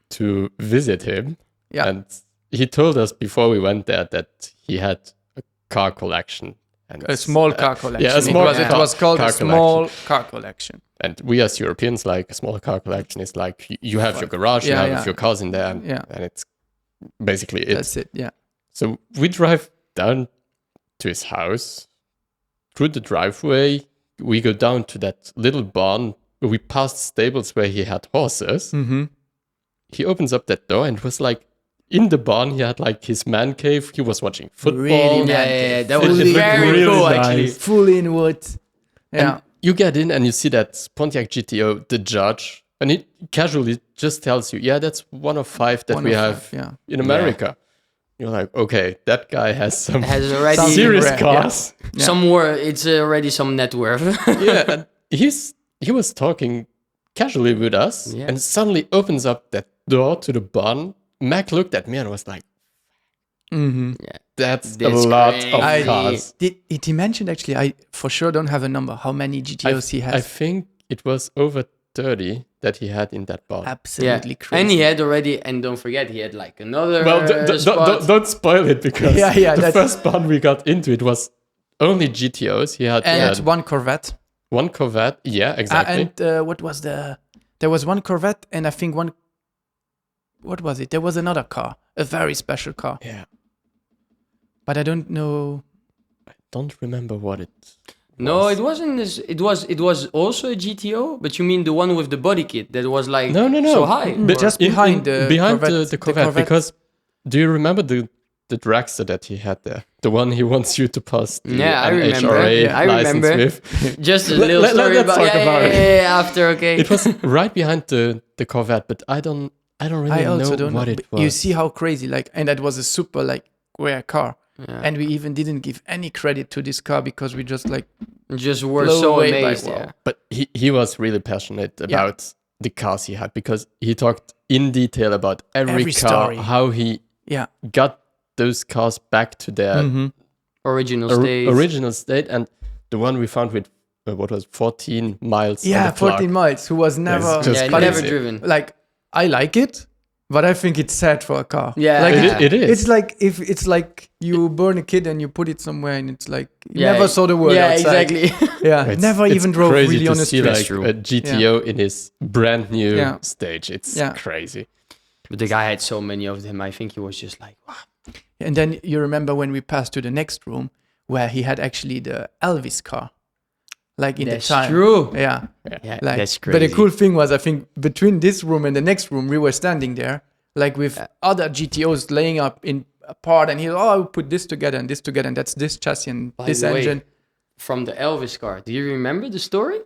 to visit him. Yeah. And he told us before we went there that he had a car collection. And A small car collection. Yeah, a small it was called car a small car collection. And we as Europeans, like a small car collection is like you have your garage, you Yeah, have yeah. a few cars in there, and, Yeah. and it's basically it. That's it. Yeah. So we drive down to his house, through the driveway. We go down to that little barn. We passed stables where he had horses. Mm-hmm. He opens up that door and was like, in the barn, he had like his man cave. He was watching football. Really yeah, that It was looked very really cool nice. actually. Full in wood. Yeah. And you get in and you see that Pontiac GTO, the judge, and it casually just tells you, yeah, that's one of 5 that One we of have 5, yeah. in America. You're like, okay, that guy has some Has already Something serious rare, cars. Yeah. somewhere. It's already some net worth. Yeah, and he was talking casually with us Yeah. and suddenly opens up that door to the barn. Mac looked at me and was like, Mm-hmm. that's a That's lot crazy. of cars. Did he mentioned, actually, I for sure don't have a number, how many GTOs he I has. think it was over 30 that he had in that barn. Absolutely crazy. And he had already, and don't forget, he had like another Well, spot. don't spoil it because Yeah, the that's- first barn we got into, it was only GTOs. He had and one Corvette. one Corvette. Yeah, exactly. And what was there was one Corvette, and I think what was it? There was another car, a very special car, yeah, but I don't know. don't remember what it. No, was. it wasn't this. It was also a GTO, but you mean the one with the body kit that was like No. so high? Mm, just behind the behind Corvette- the the Corvette, Corvette. because do you remember the dragster that he had there, the one he wants you to pass the Yeah, I remember. NHRA Yeah, I license remember. with? Just a Let- little let's story talk about about it. yeah, after okay. It was right behind the Corvette, but I don't really I also know don't what know. it But was. You see how crazy, like, and that was a super like rare car, Yeah. and we even didn't give any credit to this car because we just like just were blown so away by amazed. wow. Yeah. But he was really passionate about the cars he had, because he talked in detail about every car, story. how he yeah. got those cars back to their Mhm. Original state. original state. And the one we found with, what was 14 miles on Yeah, the clock. 14 miles. Who was never just Yeah, but never crazy. driven. like I like it, but I think it's sad for a car. Yeah. like It is. It's like if it's like you burn a kid and you put it somewhere and it's like you Yeah, never saw the world Yeah, outside. exactly. Yeah, It's- never it's even drove crazy really to on the see street. like True. a GTO in his brand new Yeah. stage. It's Yeah. crazy. But the guy had so many of them. I think he was just like, wow. And then you remember when we passed to the next room where he had actually the Elvis car, like in That's the time. true. Yeah, Yeah, like. that's crazy. But the cool thing was, I think between this room and the next room, we were standing there, like with other GTOs laying up in apart, and he, I will put this together and this together, and that's this chassis and By this the way, engine. from the Elvis car. Do you remember the story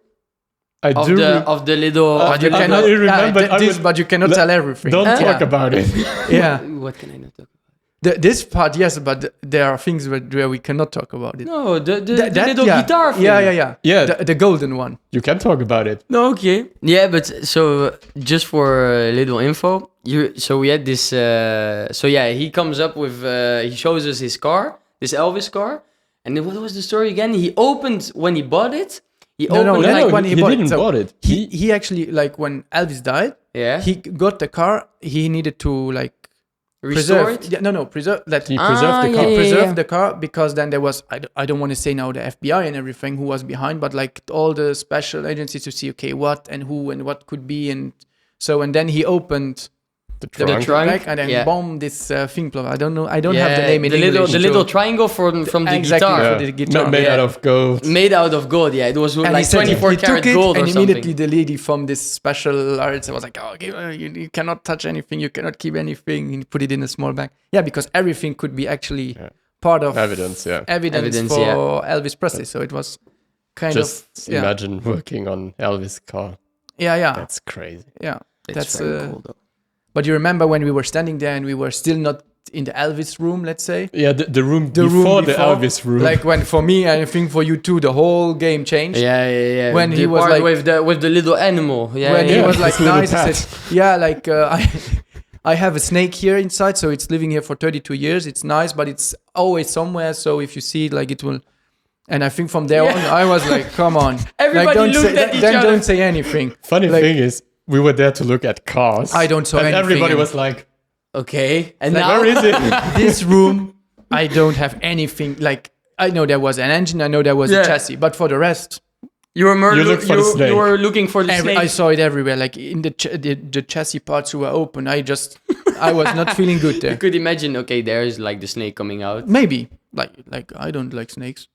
I of do. of the little? But of you the cannot. I remember, I this, would- but you cannot tell everything. Don't talk Yeah. about it. Yeah. What can I not talk about? This part, yes, but there are things where we cannot talk about it. No, the That- little yeah. guitar thing. Yeah. Yeah. The golden one. You can talk about it. No, okay. Yeah, but so just for a little info, so we had this. So yeah, he comes up with. He shows us his car, this Elvis car, and then what was the story again? He opened when he bought it. He No, opened no, like when he bought it. didn't So bought it. He actually, like, when Elvis died, yeah, he got the car. He needed to, like, restore preserve. it. Yeah, no, preserve that. He preserved the yeah, car. yeah. Preserve the car, because then there was, I don't want to say now the FBI and everything who was behind, but like all the special agencies to see, okay, what and who and what could be. And so, and then he opened The the trunk. trunk, back, and then yeah. boom, this thing. I don't know. I don't have the name in the English. little, the so- little triangle from the Exactly. guitar. Yeah. for the guitar. Made Yeah. out of gold. Made out of gold, yeah. It was And like he said 24 he karat took it, gold or and something. immediately the lady from this special arts was like, "Oh, okay, you cannot touch anything. You cannot keep anything." He put it in a small bag. Yeah, because everything could be actually part of Evidence, yeah. evidence for Elvis Presley. So it was kind Just of imagine working on Elvis' car. yeah. That's crazy. Yeah. It's That's very cool, though. But you remember when we were standing there and we were still not in the Elvis room, let's say. Yeah, the room The before room the Elvis room. Like when for me, I think for you too, the whole game changed. Yeah. When the he was part like- with the little animal. Yeah, When he yeah. was like his little nice, he pet. said, "Yeah, like I have a snake here inside, so it's living here for 32 years. It's nice, but it's always somewhere. So if you see it, like it will." And I think from there on, I was like, "Come on, Everybody like, don't looked say, at each then other. don't say anything." Funny like- thing is, we were there to look at cars. I don't saw and anything, everybody and- was like, Okay, and like, now where is it? This room, I don't have anything. Like I know there was an engine, I know there was Yeah. a chassis, but for the rest, you were You looked for the snake. you were looking for the snake. I saw it everywhere. Like in the chassis parts were open. I was not feeling good You there. could imagine. Okay, there is like the snake coming out. Maybe like I don't like snakes.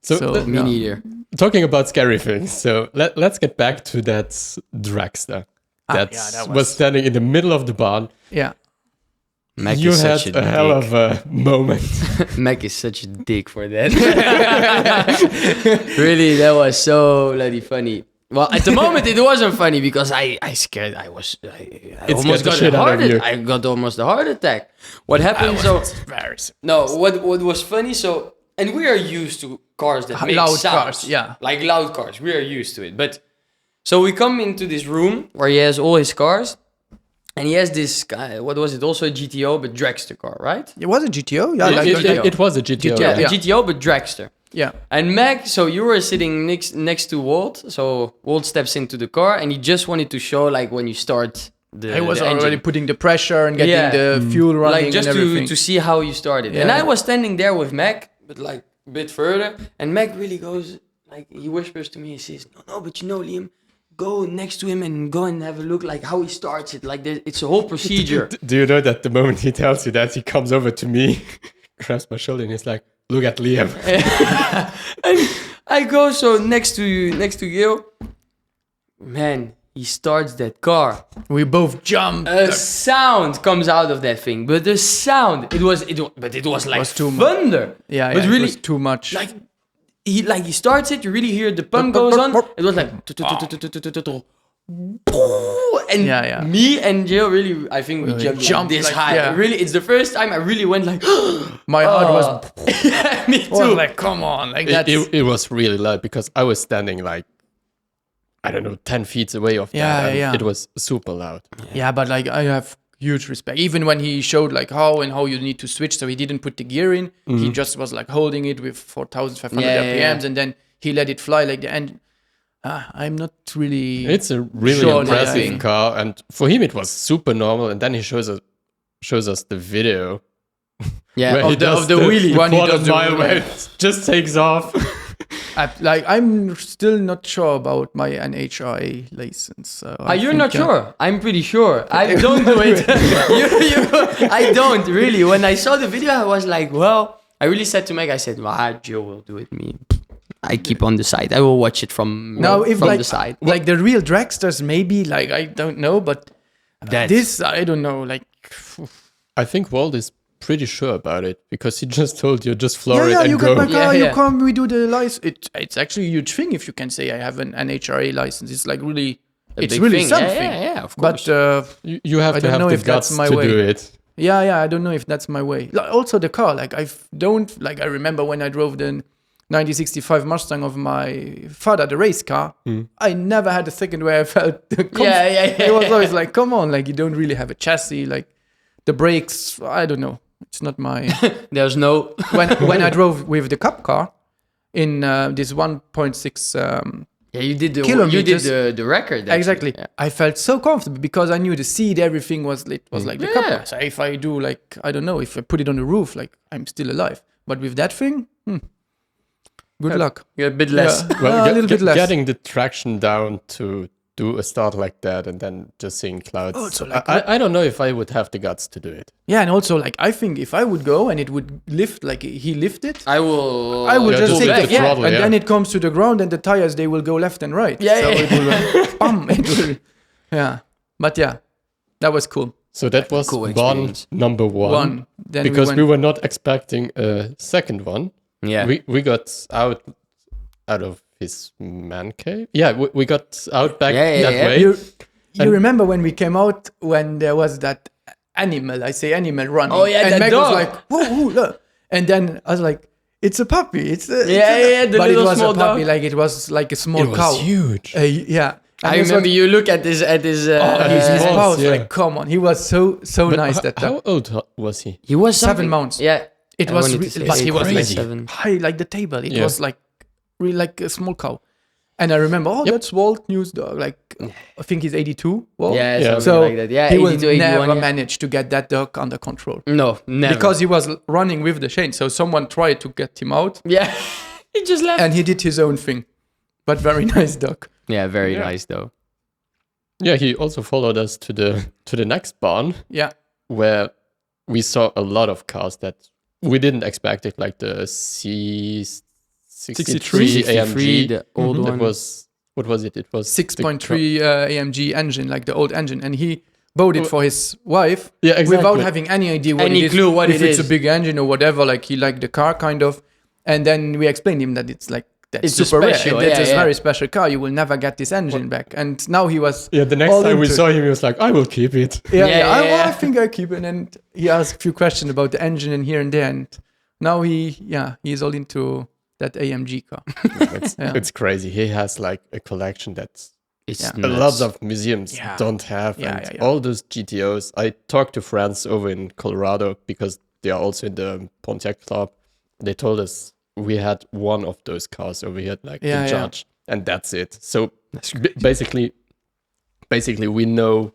So, So- Me Yeah. neither. talking about scary things, so let's get back to that dragster that, yeah, that was was- standing in the middle of the barn. Yeah. Mac You is had such a hell dick. of a moment. Mac is such a dick for that. Really, that was so bloody funny. Well, at the moment it wasn't funny because I scared. I It almost scared the got shit a out heart. of you. I got almost a heart attack. What happened? So no, what was funny? So and we are used to cars that make Loud sounds, cars, yeah. like loud cars. We are used to it. But so we come into this room where he has all his cars, and he has this guy. What was it? Also a GTO, but dragster car, right? It was a GTO. Yeah, It- like it, GTO. it was a GTO. Yeah, yeah. a GTO, but dragster. Yeah. And Mac, so you were sitting next to Walt. So Walt steps into the car, and he just wanted to show like when you start the. I was the already engine. putting the pressure and getting Yeah. the fuel running Like just and everything. to see how you started. And Yeah. I was standing there with Mac, but like a bit further. And Mac really goes like he whispers to me. He says, "No, but you know, Liam, go next to him and go and have a look like how he starts it. Like it's a whole procedure." Do you know that the moment he tells you that, he comes over to me, grabs my shoulder, and he's like, "Look at Liam." And I go so next to you, man. He starts that car. We both jumped. A sound comes out of that thing, but the sound it was like was too much. thunder. Yeah, but it really was too much. like he starts it. You really hear the pump goes on. It was like and Yeah. me and Jill really, I think we jumped jumped this like- high. yeah. Really, it's the first time I really went like. My heart was Yeah, me too. like, come on, like It, that's it was really loud because I was standing like, I don't know, 10 feet away of Yeah, that. And yeah. It was super loud. yeah, but like I have huge respect. Even when he showed like how you need to switch, so he didn't put the gear in. He just was like holding it with 4,500 Yeah, RPMs, yeah. and then he let it fly like the end. I'm not really. It's a really Sure, impressive yeah. car. And for him, it was super normal. And then he shows us the video. Yeah, where he of the does wheelie. When he quarter does the mile wheelie. where it just takes off. I'm still not sure about my NHRA license. So You're not sure? I'm pretty sure. I don't do it. I don't really. When I saw the video, I was like, well, I really said to Meg, I said, well, Joe will do it. Me, I keep on the side. I will watch it from the side. Like the real dragsters, maybe I don't know, but That's- this I don't know. Like I think Walt is pretty sure about it because he just told you just floor it yeah, and you go. get my car, Yeah. you come, we do the license. It's actually a huge thing if you can say I have an NHRA license. It's like really, it's big really thing. something. Yeah, of course. But You have I to don't know have the if that's guts my to way. do it. yeah, I don't know if that's my way. Like, also the car, like I remember when I drove the 1965 Mustang of my father, the race car. I never had a second where I felt Yeah. It was always like, come on, like you don't really have a chassis, like the brakes. I don't know. It's not my. There's no. when I drove with the Cup car in this 1.6 Yeah, you did the kilometers. the record. Actually. exactly, Yeah. I felt so comfortable because I knew the seat, everything was like the Cup Yeah. car. So if I do like I don't know, if I put it on the roof, like I'm still alive. But with that thing, good luck. You're a bit less. Yeah. Well, A little bit less. Getting the traction down to do a start like that and then just seeing clouds. Oh, so like- I don't know if I would have the guts to do it. Yeah, and also like I think if I would go and it would lift like he lifted, I will. I would Yeah, just just take lift the the throttle, and yeah. then it comes to the ground and the tires they will go left and right. Yeah, so yeah. it will bam, it will, yeah. But yeah, that was cool. So that was Cool Bond experience. number one. Then Because we we went, were not expecting a second one. Yeah. We got out of his man cave. Yeah, we got out back Yeah, that yeah. way. you And- remember when we came out when there was that animal? I say animal running. Oh, yeah, and that Meg dog. was like, whoa, look. And then I was like, it's a puppy. It's a, Yeah, the but little it was small a puppy, dog. like it was like a small It cow. was huge. Yeah. And I this remember was- you look at his his Yes. spouse, yeah. like, come on, he was so But nice how, that time. how old was he? He was 7 something- months. Yeah. It I was, wanted to re- say but he was like crazy. 7. high, like the table. It Yeah. was like really like a small cow. And I remember, that's Walt News dog. Like, I think he's 82. Walt. Yeah, Yeah. something So like that. Yeah, he will 82, 81. never yeah. manage to get that dog under control No, never. because he was running with the chain. So someone tried to get him out, yeah, he just left. and he did his own thing. But very nice dog. Yeah, very Yeah. nice though. Yeah, he also followed us to the next barn Yeah, where we saw a lot of cars that we didn't expect it, like the C63 AMG. the old That one. was, what was it? It was 6.3 AMG engine, like the old engine, and he bought it for his wife. Yeah, exactly. Without having any idea what Any it is, clue what if it it's is. a big engine or whatever. Like he liked the car kind of, and then we explained him that it's like that's It's a super special, rare. It's yeah, a yeah. very special car. You will never get this engine back. And now he was Yeah, the next all time we into it. saw him, he was like, I will keep it. Yeah, Yeah, I, yeah. I think I keep it. And he asked a few questions about the engine and here and there. And now he's all into that AMG car. It's, Yeah. it's crazy. He has like a collection that It's Yeah. a lot of museums Yeah. don't have. Yeah, and yeah, yeah. all those GTOs. I talked to friends over in Colorado because they are also in the Pontiac Club. They told us we had one of those cars over here, like Yeah, the yeah. Judge, and that's it. So basically, we know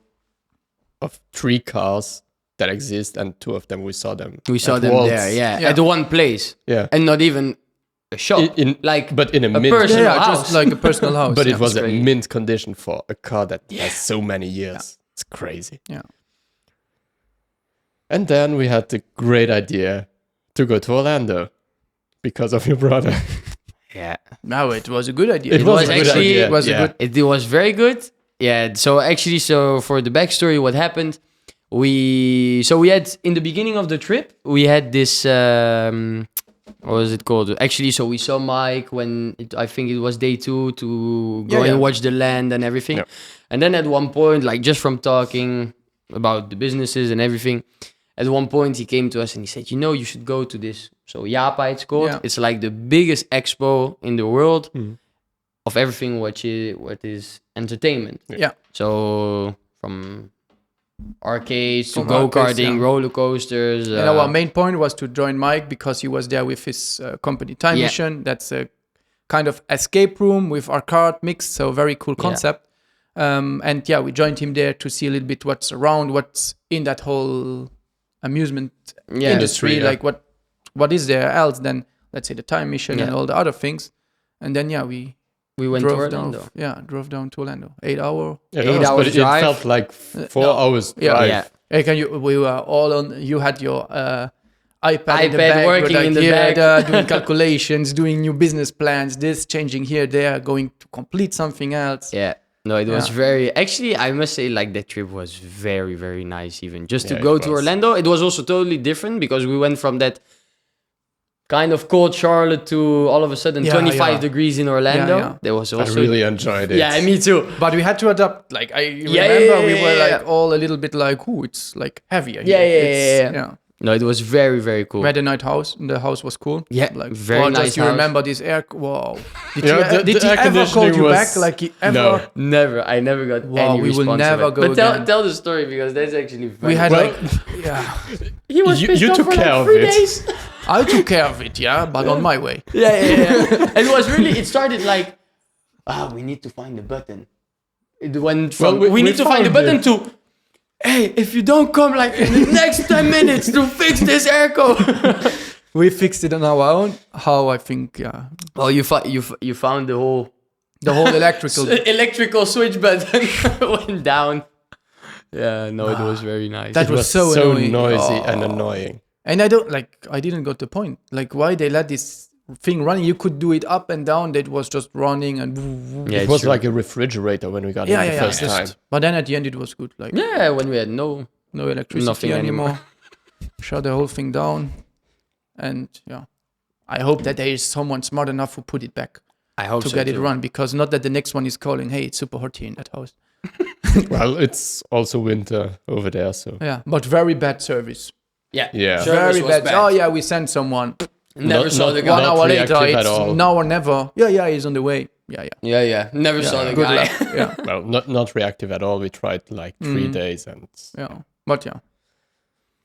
of 3 cars that exist, and 2 of them we saw them. We saw at them Waltz. there, yeah, Yeah. at one place, Yeah. and not even a shop. Oh, But in a a mint, person- Yeah, Personal just house. like a personal house. but yeah. it was a crazy. mint condition for a car that has so many years. It's crazy. Yeah. And then we had the great idea to go to Orlando because of your brother. Yeah, No, it was a good idea. It was a a good good actually- idea. It was a yeah. good. it was very good. Yeah. So actually, for the backstory, what happened? We had in the beginning of the trip, we had this. What was it called? Actually, so we saw Mike when I think it was day 2 to go Yeah, and yeah. watch the land and everything. Yeah. And then at one point, like just from talking about the businesses and everything, at one point he came to us and he said, you should go to this. So Japa, it's called. Yeah. It's like the biggest expo in the world Mhm. of everything what is entertainment. Yeah. So from arcades to From go-karting, arcades, yeah. roller coasters. And our main point was to join Mike because he was there with his company Time Yeah. Mission. That's a kind of escape room with arcade mixed, so very cool Yeah. concept. And yeah, we joined him there to see a little bit what's around, what's in that whole amusement industry, Industry, yeah. like what is there else than let's say the Time Mission and Yeah. all the other things. And then yeah, we we went to drove Orlando. drove down to Orlando. 8 hour. Yeah, 8 but hours it drive. felt like 4 No. hours Yeah. drive. Yeah. Hey, we were all on. You had your iPad in the iPad back, working we're like in the here, back. there, doing calculations, doing new business plans, this changing here, there, going to complete something else. Yeah. No, it was Yeah. very... Actually, I must say, like, that trip was very, very nice even. Just to Yeah, go it to was. Orlando, it was also totally different because we went from that kind of cold Charlotte to all of a sudden Yeah, 25 yeah. degrees in Orlando. Yeah, yeah. There was I also... really enjoyed it. Yeah, me too. But we had to adapt. Like I Yeah, remember, yeah, we were yeah, like yeah. all a little bit like, "Ooh, it's like heavier." Yeah, here. yeah, It's- yeah. No, it was very, very cool. We had a night house. And the house was cool. Yeah, like very just nice you house. remember this air? Wow. Did Yeah, he, the did he air ever call conditioning you was- back? Like he ever? No. Never. I never got Wow, any we will response. never of it. go But again. tell the story because that's actually funny. We had Well- like, yeah. he was You- pissed you off took for care like of 3 it. days. I took care of it, yeah, but on my way. Yeah. It was really, it started like, we need to find the button. It went from, Well, we need to find the found button it. to, hey, if you don't come like in the next 10 minutes to fix this airco. We fixed it on our own. How I think, yeah, Well, you found the whole the whole electrical. electrical switch button went down. Yeah, no, it was very nice. That It was so annoying. noisy Oh. and annoying. And I didn't got the point. Like, why they let this thing running? You could do it up and down. That was just running and. Yeah, It it's was true. like a refrigerator when we got Yeah, it yeah, the yeah. first time. But then at the end, it was good. Like, Yeah, when we had no electricity Nothing anymore. Shut the whole thing down. And yeah, I hope that there is someone smart enough who put it back I hope to so get it too. run, because not that the next one is calling, "Hey, it's super hot here in that house." Well, it's also winter over there, so Yeah, but very bad service. Yeah, Yeah. Service Very was bad. Oh yeah, we sent someone. Never Not- saw not- the not One guy. hour later, reactive at it's all. now or never. Yeah, he's on the way. Yeah. Yeah, never saw the Good guy. luck. Yeah, well, not reactive at all. We tried like 3 days, and yeah. But yeah,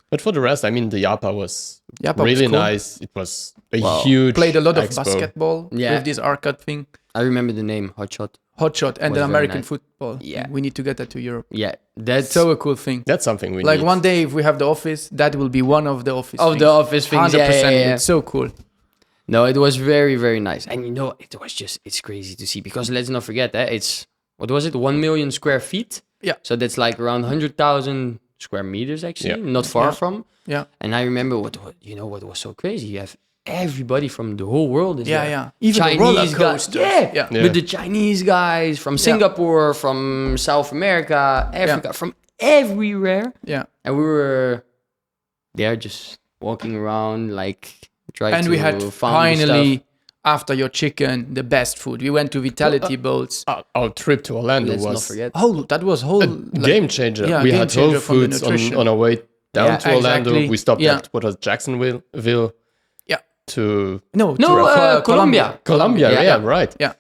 but for the rest, I mean, the Yapa was Yapa was really cool. nice. It was a Wow. huge. Played a lot of expo. basketball Yeah. with this arcade thing. I remember the name, Hotshot. Hot shot and Was the very American nice. football. Yeah. We need to get that to Europe. Yeah, that's So a cool thing. That's something we Like need. one day, if we have the office, that will be one of the office. of things. the office things. 100%. Yeah. It's so cool. No, it was very, very nice. And you know, it was just, it's crazy to see because let's not forget that it's, what was it, 1 million square feet? Yeah. So that's like around 100,000 square meters actually, Yeah. not far Yeah. from. Yeah. And I remember what was so crazy? You have everybody from the whole world is Yeah, there. yeah. Even the roller coasters. Yeah. Yeah. Yeah. With the Chinese guys from Singapore, from South America, Africa, from everywhere. Yeah. And we were there just walking around, like trying And to we had find finally, stuff. after your chicken, the best food. We went to Vitality Boats. Our trip to Orlando Let's not was forget. That was whole game changer. yeah, We game had changer Whole from the Foods nutrition. on our way down Yeah, to Orlando. exactly. We stopped Yeah. at what was Jacksonville Yeah. to No, Colombia. Colombia. Yeah, Yeah, yeah. right. Yeah.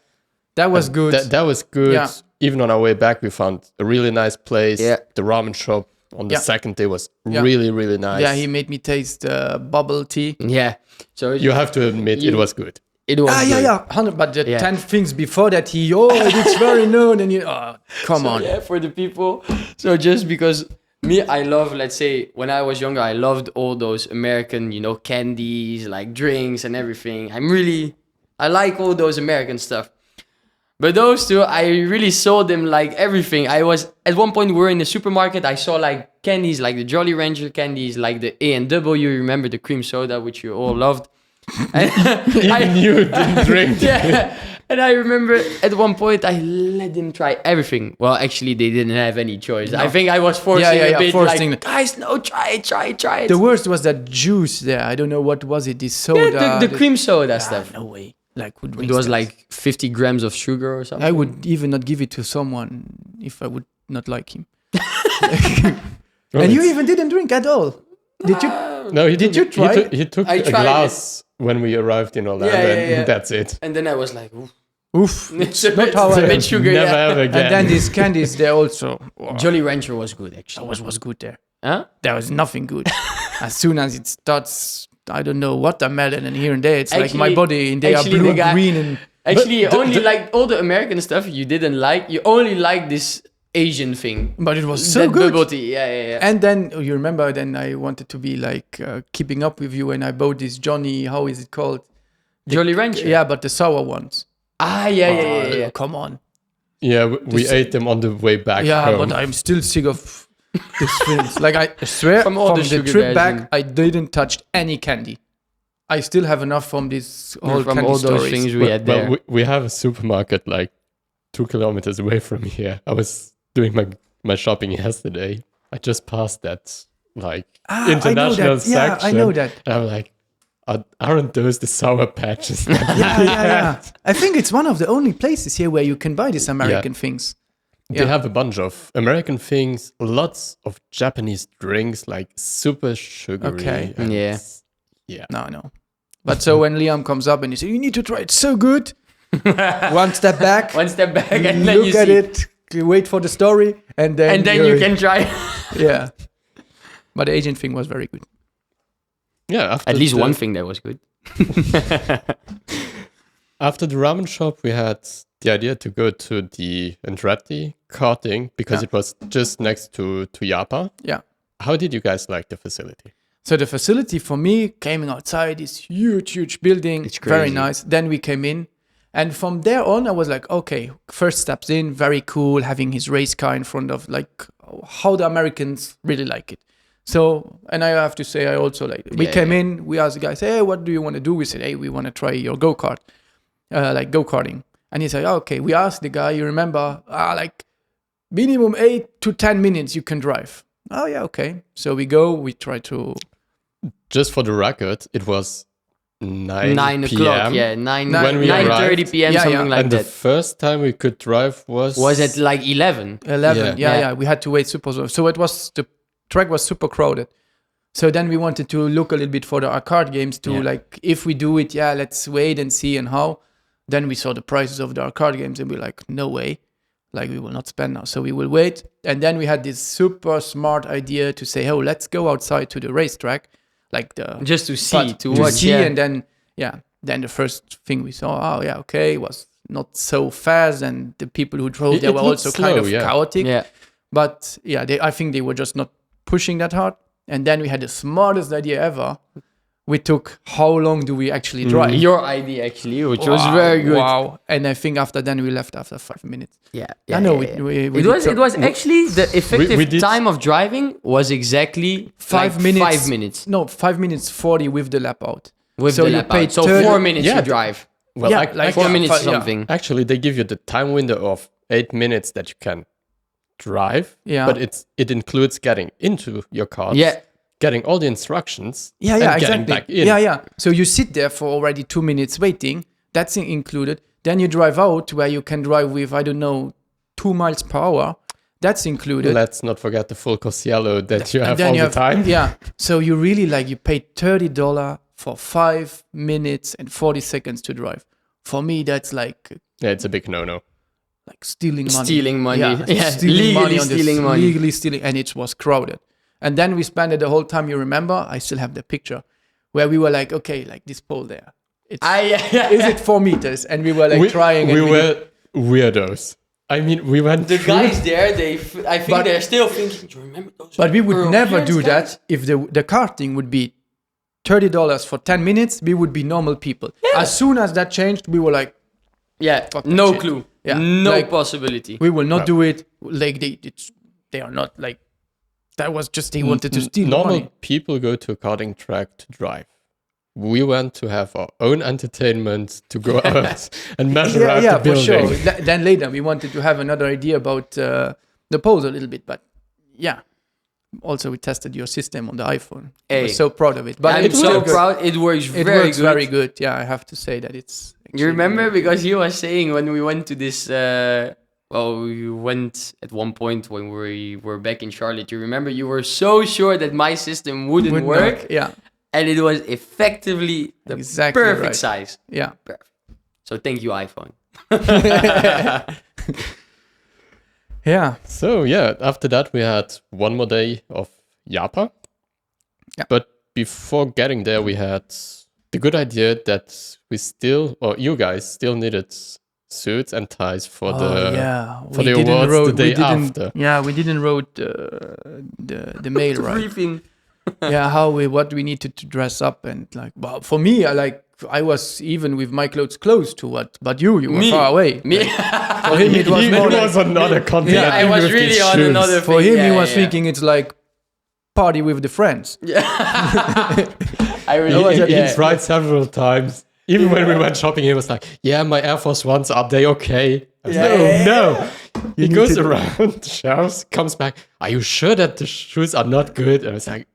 That was good. That was good. Yeah. Even on our way back, we found a really nice place. Yeah. The ramen shop on the Yeah. second day was Yeah. really, really nice. Yeah, he made me taste bubble tea. Yeah. So You have to admit, it was good. it was good. 100. But the Yeah. 10 things before that, it's very known. And come on. Yeah, for the people. So just because me, I love, let's say, when I was younger, I loved all those American, candies, like drinks and everything. I like all those American stuff. But those two, I really saw them like everything. At one point, we were in the supermarket. I saw like candies, like the Jolly Rancher candies, like the A&W. Remember the cream soda, which you all loved. And Even you didn't drink. yeah. And I remember at one point I let them try everything. Well, actually, they didn't have any choice. I think I was forcing a bit. forcing like, guys, no, try it. The worst was that juice there. I don't know what was it. This soda. Yeah, the cream soda stuff. No way. Like, who It drinks was that? like 50 grams of sugar or something. I would even not give it to someone if I would not like him. Well, And you it's- even didn't drink at all. Did you? No, he Did took, you try? He took I a tried glass when we arrived in Orlando, Yeah. and that's it. And then I was like, oof. Oof. It's a not bit, how it's a I- bit sugar. Never Yeah. ever again. And then these candies, they also. Wow, Jolly Rancher was good, actually. that was good there. Huh? There was nothing good. As soon as it starts, I don't know, watermelon and here and there, it's like my Actually- body, and they are actually blue the guy- and green. And Actually, you the- only the- liked all the American stuff you didn't like. You only liked this Asian thing. but it was so that good. bubble tea. Yeah. And then you remember, then I wanted to be like keeping up with you, and I bought this Johnny. How is it called? Jolly Rancher. Yeah, but the sour ones. Ah, yeah. Come on. Yeah, we ate them on the way back Yeah, home. but I'm still sick of these things. Like I swear, From from, all the the sugar trip bears back, and- I didn't touch any candy. I still have enough from this whole From candy all those stories. things we had there. we have a supermarket like 2 kilometers away from here. I was doing my shopping yesterday. I just passed that like international section. I know that. And I'm like, aren't those the sour patches? Yeah. I think it's one of the only places here where you can buy these American things. They have a bunch of American things, lots of Japanese drinks, like super sugary. Okay. and Yeah. No. But so when Liam comes up and he says, you need to try it, so good. One step back. One step back and then look you at see. it, you wait for the story, and then You can try. Yeah. But the Asian thing was very good. Yeah. At least one thing that was good. After the ramen shop, we had the idea to go to the Andretti karting because it was just next to Yapa. Yeah. How did you guys like the facility? So the facility for me came outside this huge building. It's very crazy. nice. Then we came in. And from there on, I was like, okay, first steps in, very cool, having his race car in front of like how the Americans really like it. So, and I have to say, I also like it. We came in, we asked the guys, hey, what do you want to do? We said, hey, we want to try your go-kart, like go-karting. And he said, okay, we asked the guy, you remember, like minimum 8 to 10 minutes you can drive. Oh yeah, okay. So we go, we try to... Just for the record, it was 9 9 o'clock, yeah, 9 when we 9:30 arrived. p.m. Yeah, something yeah. like And that. the first time we could drive was At like 11? 11, Yeah. yeah. We had to wait super long. So the track was super crowded. So then we wanted to look a little bit for the arcade games to like, if we do it, let's wait and see and how. Then we saw the prices of the arcade games and we're like, no way. Like we will not spend now. So we will wait. And then we had this super smart idea to say, oh, let's go outside to the racetrack. Like Just to see, to watch, see, yeah. and then the first thing we saw, it was not so fast, and the people who drove they It were looked also kind of slow, yeah. chaotic. Yeah. But I think they were just not pushing that hard. And then we had the smartest idea ever. We took how long do we actually drive? Your idea, actually, which was very good. Wow! And I think after then we left after 5 minutes. Yeah. I know yeah. we It was actually the effective we did- time of driving was exactly 5 like minutes. 5 minutes No, 5 minutes 40 with the lap out. with So the you lap paid out. So 30 4 minutes Yeah. to drive. well, Yeah, ac- like 4 yeah, minutes yeah. something. actually they give you the time window of 8 minutes that you can drive. Yeah. But it includes getting into your car. Yeah. Getting all the instructions. Yeah, and getting exactly. back in. Yeah. So you sit there for already 2 minutes waiting. That's included. Then you drive out where you can drive with, 2 miles per hour. That's included. Let's not forget the full Cosiello that you And have then all you the time. Yeah. So you really you paid $30 for 5 minutes and 40 seconds to drive. For me, that's like Yeah, it's a big no-no. stealing money. Stealing money. Yeah, stealing legally money on this, stealing money. Legally stealing, and it was crowded. And then we spent it the whole time. You remember? I still have the picture where we were like, okay, like this pole there. It's, is it 4 meters? And we were like trying. We and were weirdos. I mean, we went The through- guys there, I think But- they're still thinking, do you remember those? But we would never do Europeans, that guys?" if the karting would be $30 for 10 minutes. We would be normal people. As soon as that changed, we were like, Yeah, Fuck no that shit. clue. Yeah, No like- possibility. we will not do it. Like they are not like. That was just they wanted to steal Normal money. people go to a karting track to drive. We went to have our own entertainment, to go out and measure out the for building. sure. Then later we wanted to have another idea about the poles a little bit, but yeah. Also, we tested your system on the iPhone. I Hey. was so proud of it. But I'm it so works. proud. It works It very works good. very good. Yeah, I have to say that it's. You remember because he was saying when we went to this. We went at one point when we were back in Charlotte. You remember you were so sure that my system wouldn't work, Yeah, and it was effectively the Exactly perfect right. size. yeah. So thank you, iPhone. Yeah. So yeah, after that we had one more day of Yapa. Yeah. But before getting there, we had the good idea that you guys still needed suits and ties for we the didn't awards wrote- the day we didn't- after. Yeah, we didn't wrote the mail right. Briefing. Yeah, what we needed to dress up and like. Well, for me, I was even with my clothes close to what, but you were Me. far away. Me. For him, it was He more like, was on another continent. I even was with really his on shoes. another for thing. him, he Yeah, was yeah. thinking it's like party with the friends. I really, He tried several times. Even when we went shopping, he was like, "Yeah, my Air Force Ones, are they okay?" I was Yeah, like, yeah, no. He need goes to- around the shelves, comes back. Are you sure that the shoes are not good? And I was like,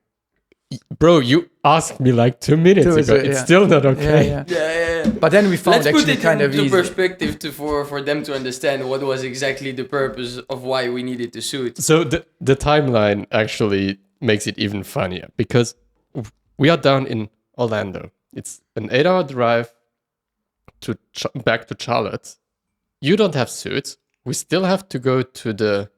bro, you asked me like 2 minutes Two ago. minutes, It's yeah. still not okay. Yeah. Yeah. But then we found Let's put actually it kind of into easy. perspective for them to understand what was exactly the purpose of why we needed the suit. So the timeline actually makes it even funnier because we are down in Orlando. It's an 8-hour drive back to Charlotte. You don't have suits. We still have to go to the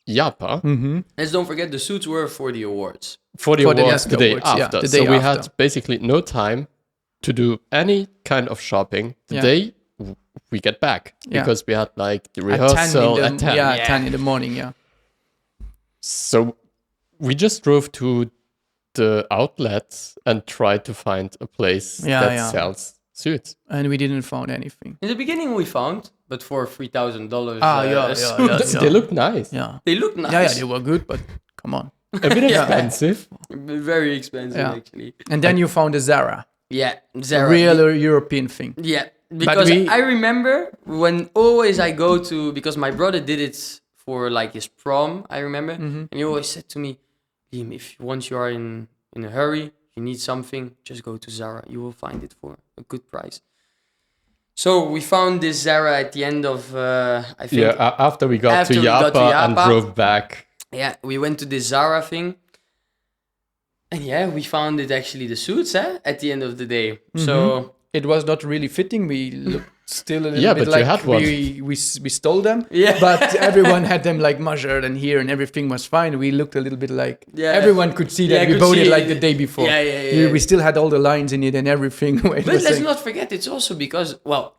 Yapa Let's don't forget the suits were for the awards. for the For the awards the Yaska day awards, yeah, after. the So day we after. had basically no time to do any kind of shopping the Yeah. day we get back Yeah. because we had like the At 10 rehearsal in at 10. Yeah, Yeah. 10 in the morning, yeah. So we just drove to the outlet and tried to find a place Yeah, that yeah. sells suits. And we didn't find anything. In the beginning we found, but for $3,000 Yeah, suits, yeah. They look nice. Yeah. they look nice. Yeah, they were good, but come on. A bit expensive. Very expensive Yeah. actually. And then you found a Zara, Yeah, a Zara. real European thing. Yeah, because we- I remember when always I go to, because my brother did it for like his prom, I remember, and he always said to me, Liam, if once you are in a hurry, you need something, just go to Zara. You will find it for a good price. So we found this Zara at the end of, I think, Yeah, after we got After to we got to Yapa and Yapa. drove back. yeah, we went to this Zara thing. And yeah, we found it actually the suits at the end of the day. So It was not really fitting. We looked still a little Yeah, bit but you like had one. we stole them. Yeah. But everyone had them like measured and here and everything was fine. We looked a little bit like Yeah. everyone could see Yeah, that we could bought see it like it. the day before. Yeah, yeah, yeah. We still had all the lines in it and everything. It But was let's like- not forget, it's also because, well,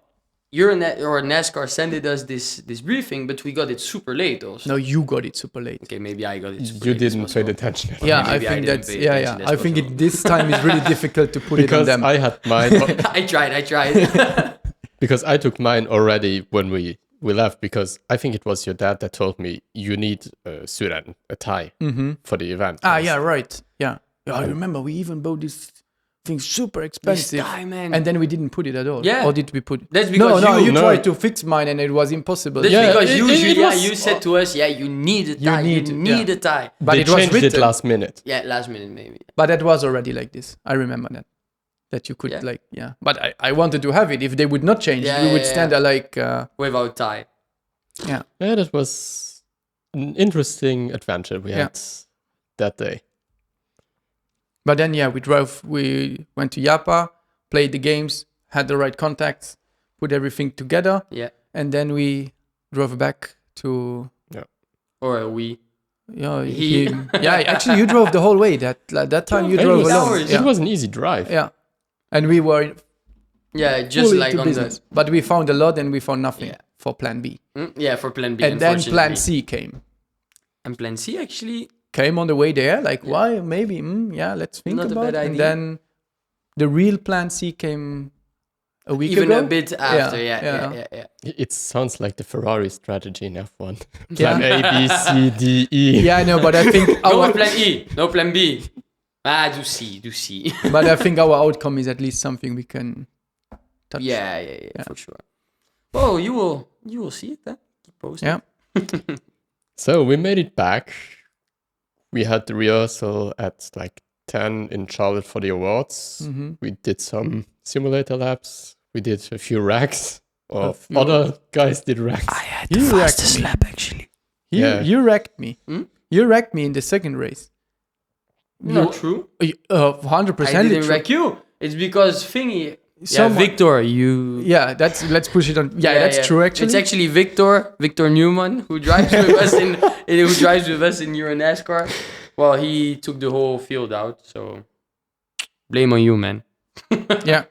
Euronet or NASCAR sent us this briefing, but we got it super late also. No, you got it super late. Okay, maybe I got it super You late. as didn't possible. pay attention. Yeah, I maybe I think didn't that's pay yeah, attention, yeah. that's I think possible. this time is really difficult to put it on Because them. I had mine. I tried. Because I took mine already when we left. Because I think it was your dad that told me you need a suit and a tie for the event. Yeah, right. Yeah. I remember we even bought this thing super expensive. tie, man. And then we didn't put it at all. Yeah. Or did we put it? That's because no, you No. tried to fix mine and it was impossible. That's Yeah, because it usually was- you said to us, you need a tie. You need yeah. a tie. But they it was changed it written. last minute. Yeah, last minute maybe. But that was already like this. I remember that. That you could Yeah. But I wanted to have it. If they would not change, Yeah, we would yeah, stand there like, Without tie. yeah. Yeah, that was an interesting adventure we had that day. But then, we went to Yapa, played the games, had the right contacts, put everything together. Yeah. And then we drove back to, Or a we. actually you drove the whole way. That time you It drove was, alone. hours. it was an easy drive. Yeah. And we were Yeah, just fully like into on business. But we found a lot and we found nothing Yeah. for plan B. for plan B. And then unfortunately. plan C came. And plan C actually. Came on the way there, like, why? Maybe, let's think Not a about bad it. And idea. then the real plan C came a week Even ago. a bit after, Yeah, yeah. It sounds like the Ferrari strategy in F1. Yeah. Plan A, B, C, D, E. Yeah, I know, but I think No our plan E, no plan B. Do C. but I think our outcome is at least something we can touch. Yeah, for sure. Well, you will see it then. Keep posting. Yeah. So we made it back. We had the rehearsal at like 10 in Charlotte for the awards. We did some simulator laps. We did a few racks. Or other guys did racks. I had the fastest lap actually. You wrecked me. You wrecked me in the second race. Not true. 100% I didn't true. wreck you. It's because Thingy. Someone- Victor, you. Yeah, let's push it on. Yeah, that's true actually. It's actually Victor Newman who drives with us in Euro NASCAR. Well, he took the whole field out, so blame on you, man. yeah.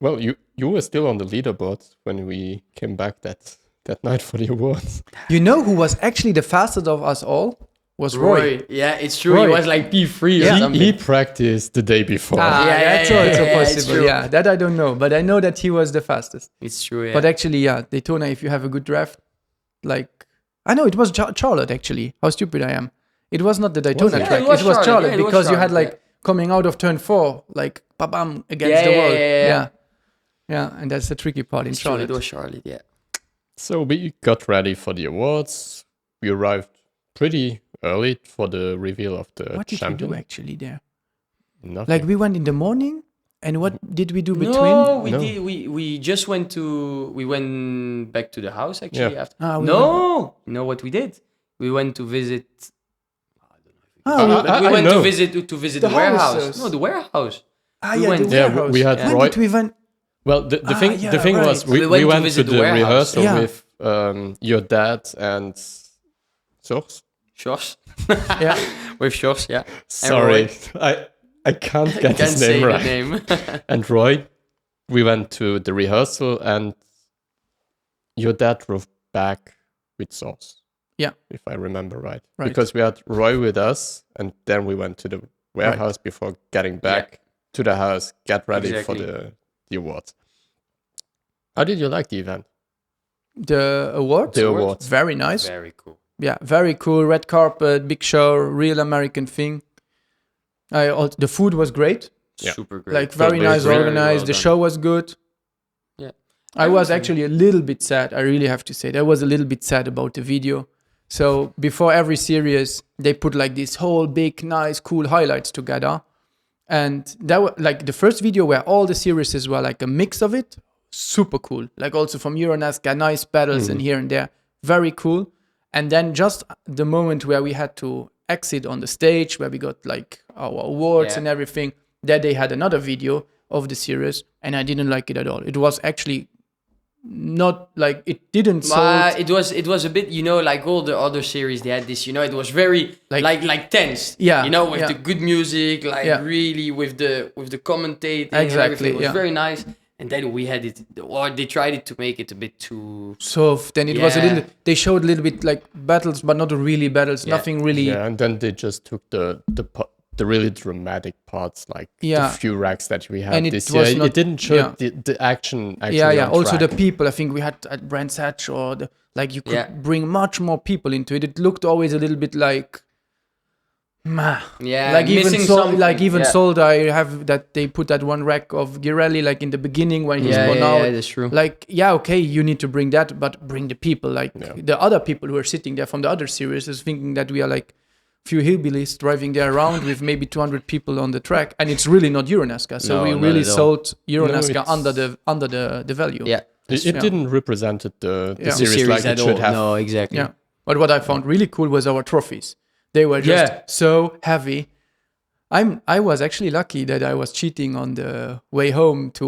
Well, you were still on the leaderboard when we came back that night for the awards. You know who was actually the fastest of us all? Was Roy. Yeah, it's true. Roy. He was like P3 or Yeah. something. He practiced the day before. That's yeah, also it's possible. true. Yeah, that I don't know, but I know that he was the fastest. It's true, yeah. But actually, Daytona, if you have a good draft, like I know it was Charlotte actually. How stupid I am. It was not the Daytona it? Yeah, track. it was Charlotte. Charlotte Yeah, it was because you had Charlotte, like coming out of turn 4, like bam against the wall. Yeah. Yeah, and that's the tricky part in It's true, Charlotte. it was Charlotte, yeah. So we got ready for the awards. We arrived pretty early for the reveal of the What did we champion. do actually there? Nothing. Like we went in the morning, and what did we do between? No, we No. did. We just went to. We went back to the house actually. Yeah. After. Ah, we No, you know what we did? We went to visit. Oh, But we I went know. to visit The the warehouse. houses. No, the warehouse. we yeah, went- the Yeah, warehouse. we had When Roy. did we even? Well, the thing yeah, the thing right. was we We went to went to visit the the warehouse. rehearsal Yeah. with your dad and Sjors. Sjors. Yeah. With Sjors, yeah. Sorry, I can't get Can't his say name the right. name. And Roy, we went to the rehearsal, and your dad drove back with Sauce. Yeah. If I remember right. Right. Because we had Roy with us, and then we went to the warehouse before getting back to the house, get ready Exactly. for the awards. How did you like the event? The awards. The awards. Very nice. Very cool. Yeah, very cool. Red carpet, big show, real American thing. The food was great. Yeah. Super great. Like very Very nice great. organized. Well the done. show was good. Yeah. I was Everything. actually a little bit sad. I really have to say that I was a little bit sad about the video. So before every series, they put like this whole big, nice, cool highlights together. And that was like the first video where all the series were like a mix of it. Super cool. Like also from Euronaska, nice battles and here and there. Very cool. And then just the moment where we had to exit on the stage, where we got like our awards Yeah. and everything, there they had another video of the series, and I didn't like it at all. It was actually not like it didn't sold. It was a bit, like all the other series they had this, it was very like tense. Yeah, With yeah. the good music, like Yeah. really with the commentating and Exactly, everything. It was yeah. very nice. And then we had it, or they tried it to make it a bit too. Soft, and it was a Yeah. little. They showed a little bit like battles, but not really battles. Yeah. Nothing really. Yeah, and then they just took the really dramatic parts, like Yeah. the few racks that we had And it this was year. not- It didn't show yeah. the action actually. Yeah. on Also, track. the people. I think we had at Brands Hatch or like you could Yeah. bring much more people into it. It looked always a little bit like. Meh. Yeah, Like even missing Sol, something. Yeah. Sold, I have that they put that one rack of Girelli like in the beginning when he's Yeah, gone yeah, out. yeah, that's true. Like, yeah, okay, you need to bring that, but bring the people, like Yeah. the other people who are sitting there from the other series is thinking that we are like few hillbillies driving there around with maybe 200 people on the track, and it's really not Euronaska. So No, we not really at all. sold Euronaska it's- under the value. Yeah. It Yeah. didn't represent the Yeah. series, like it should have. No, exactly. Yeah. But what I found really cool was our trophies. They were just Yeah. so heavy. I was actually lucky that I was cheating on the way home to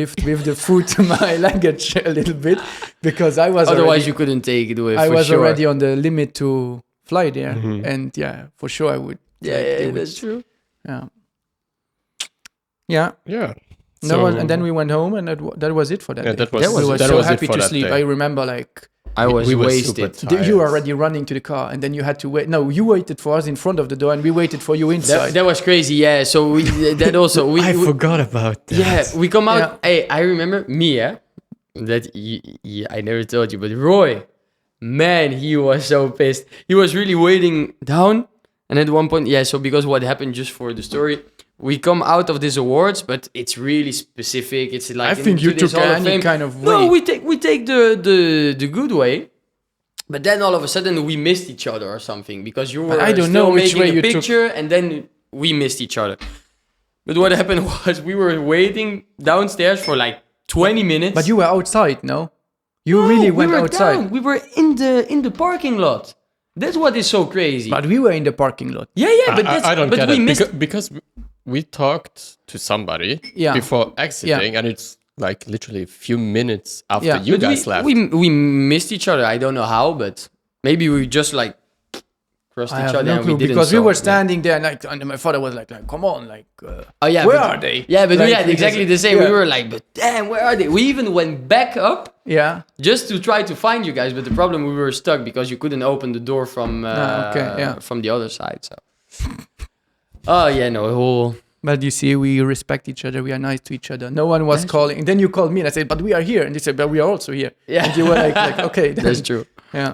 lift with the food to my luggage a little bit because I was Otherwise, you couldn't take it with. I for was sure. already on the limit to fly there, Mhm. and yeah, for sure I would. Yeah, like, they yeah, would- that's true. Yeah. Yeah. Yeah. And then we went home, and that was it for that. Yeah, day. that was we were that so was it happy for to that sleep. day. I remember like I was We were wasted. super tired. you were already running to the car, and then you had to wait. No, you waited for us in front of the door, and we waited for you inside. That was crazy. Yeah. So we that also we. I we- forgot about that. Yeah, we come out. Yeah. Hey, I remember me. Yeah, that I never told you, but Roy, man, he was so pissed. He was really waiting down, and at one point, yeah. So because what happened, just for the story, we come out of these awards, but it's really specific. It's like I think you into this took Hall of any Fame. kind of No, way. we take the good way. But then all of a sudden we missed each other or something because you were I don't still know which making way a you took. picture and then we missed each other. But what happened was we were waiting downstairs for like 20 minutes. But you were outside, no? You No, really we went were outside. down. We were in the parking lot. That's what is so crazy. But we were in the parking lot. yeah, but that's I don't but get we it missed. because we talked to somebody Yeah. before exiting, and it's like literally a few minutes after Yeah. you But guys left. we missed each other. I don't know how, but maybe we just like crossed I each have other no and clue we didn't. because we saw. were standing there, and my father was like, come on, like, Oh yeah, where but- are they? Yeah, but Like, we had we exactly just- the same. yeah. We were like, but damn, where are they? We even went back up Yeah. just to try to find you guys, but the problem we were stuck because you couldn't open the door from from the other side. So, oh yeah, no, whole But you see, we respect each other. We are nice to each other. No one was calling. And then you called me and I said, but we are here. And they said, but we are also here. yeah, And you were like okay. Then. that's true. Yeah.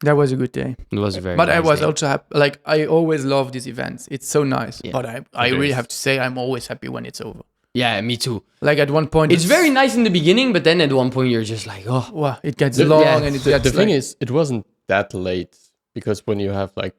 That was a good day. It was a very. But I nice was day. also happy. Like, I always love these events. It's so nice. Yeah, But I it really is. have to say, I'm always happy when it's over. Yeah, me too. Like at one point, It's very nice in the beginning, but then at one point you're just like, oh, Wow, it gets long yeah. and it The gets thing like, is, it wasn't that late because when you have like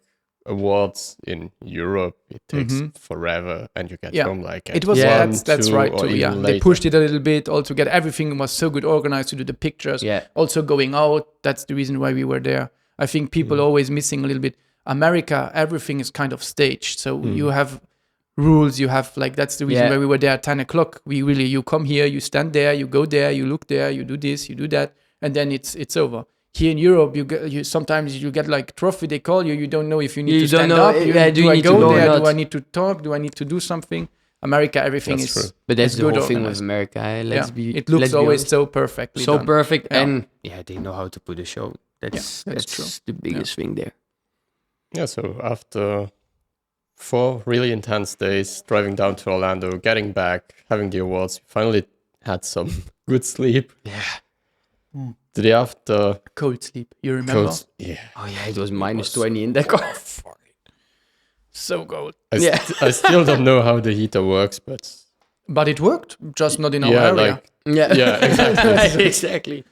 awards in Europe, it takes forever, and you get Yeah. home like it was. at 1, That's 2, right or too. even Yeah, later. they pushed it a little bit altogether. Everything was so good organized to do the pictures. Yeah. Also going out. That's the reason why we were there. I think people always missing a little bit. America, everything is kind of staged. So you have rules. You have like that's the reason Yeah. why we were there at 10 o'clock. You come here, you stand there, you go there, you look there, you do this, you do that, and then it's over. Here in Europe, sometimes you get like trophy. They call you. You don't know if you need to stand up. Do I go there? Do I need to talk? Do I need to do something? America, everything That's is. true. but that's it's the good whole thing organized. with America. Let's be. It looks let's be always honest. so perfectly so done. perfect, Yeah. and they know how to put a show. That's true. the biggest thing there. Yeah, so after 4 really intense days driving down to Orlando, getting back, having the awards, we finally had some good sleep. Yeah. The day after, Cold sleep. You remember? yeah, Oh yeah, it was minus 20 in that car. So cold. Yeah. I still don't know how the heater works, but It worked, just not in our yeah, area. like Yeah. yeah, exactly. exactly.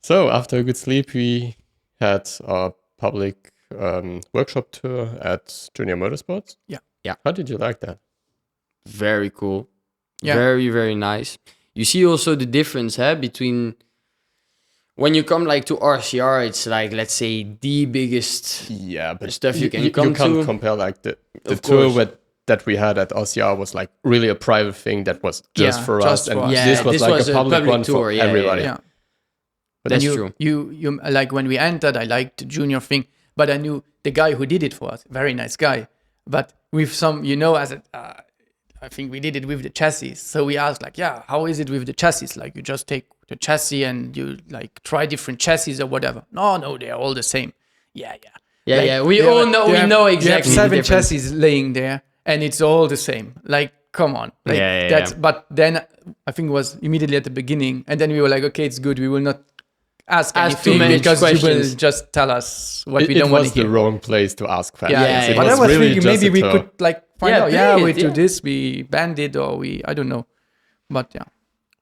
So after a good sleep, we had our public workshop tour at Junior Motorsports. Yeah. Yeah. How did you like that? Very cool. Yeah. Very, very nice. You see also the difference between when you come like to RCR, it's like, let's say, the biggest Yeah, but stuff you can you come can't to. compare like the Of tour course. that we had at RCR was like really a private thing that was just Yeah, for just us, for and us. Yeah, this was this like was a a public public one tour, for yeah, yeah, everybody. Yeah. But That's you, true. You like when we entered, I liked the junior thing, but I knew the guy who did it for us, very nice guy. But with some, I think we did it with the chassis. So we asked like, yeah, how is it with the chassis? Like you just take the chassis and you like try different chassis or whatever. No, they're all the same. Yeah. Yeah, Like, yeah. We they all have- know. you We have- know You exactly. have 7 the difference. chassis laying there, and it's all the same. Like, come on. Like, Yeah. But then I think it was immediately at the beginning, and then we were like, okay, it's good. We will not ask too anything many because you questions. will just tell us what we it don't want was to the hear. wrong place to ask questions. Yeah, it but I was was really thinking just maybe a we tour. could like find Yeah, out. play Yeah, it, we do yeah. this, we banned it, or I don't know. But yeah,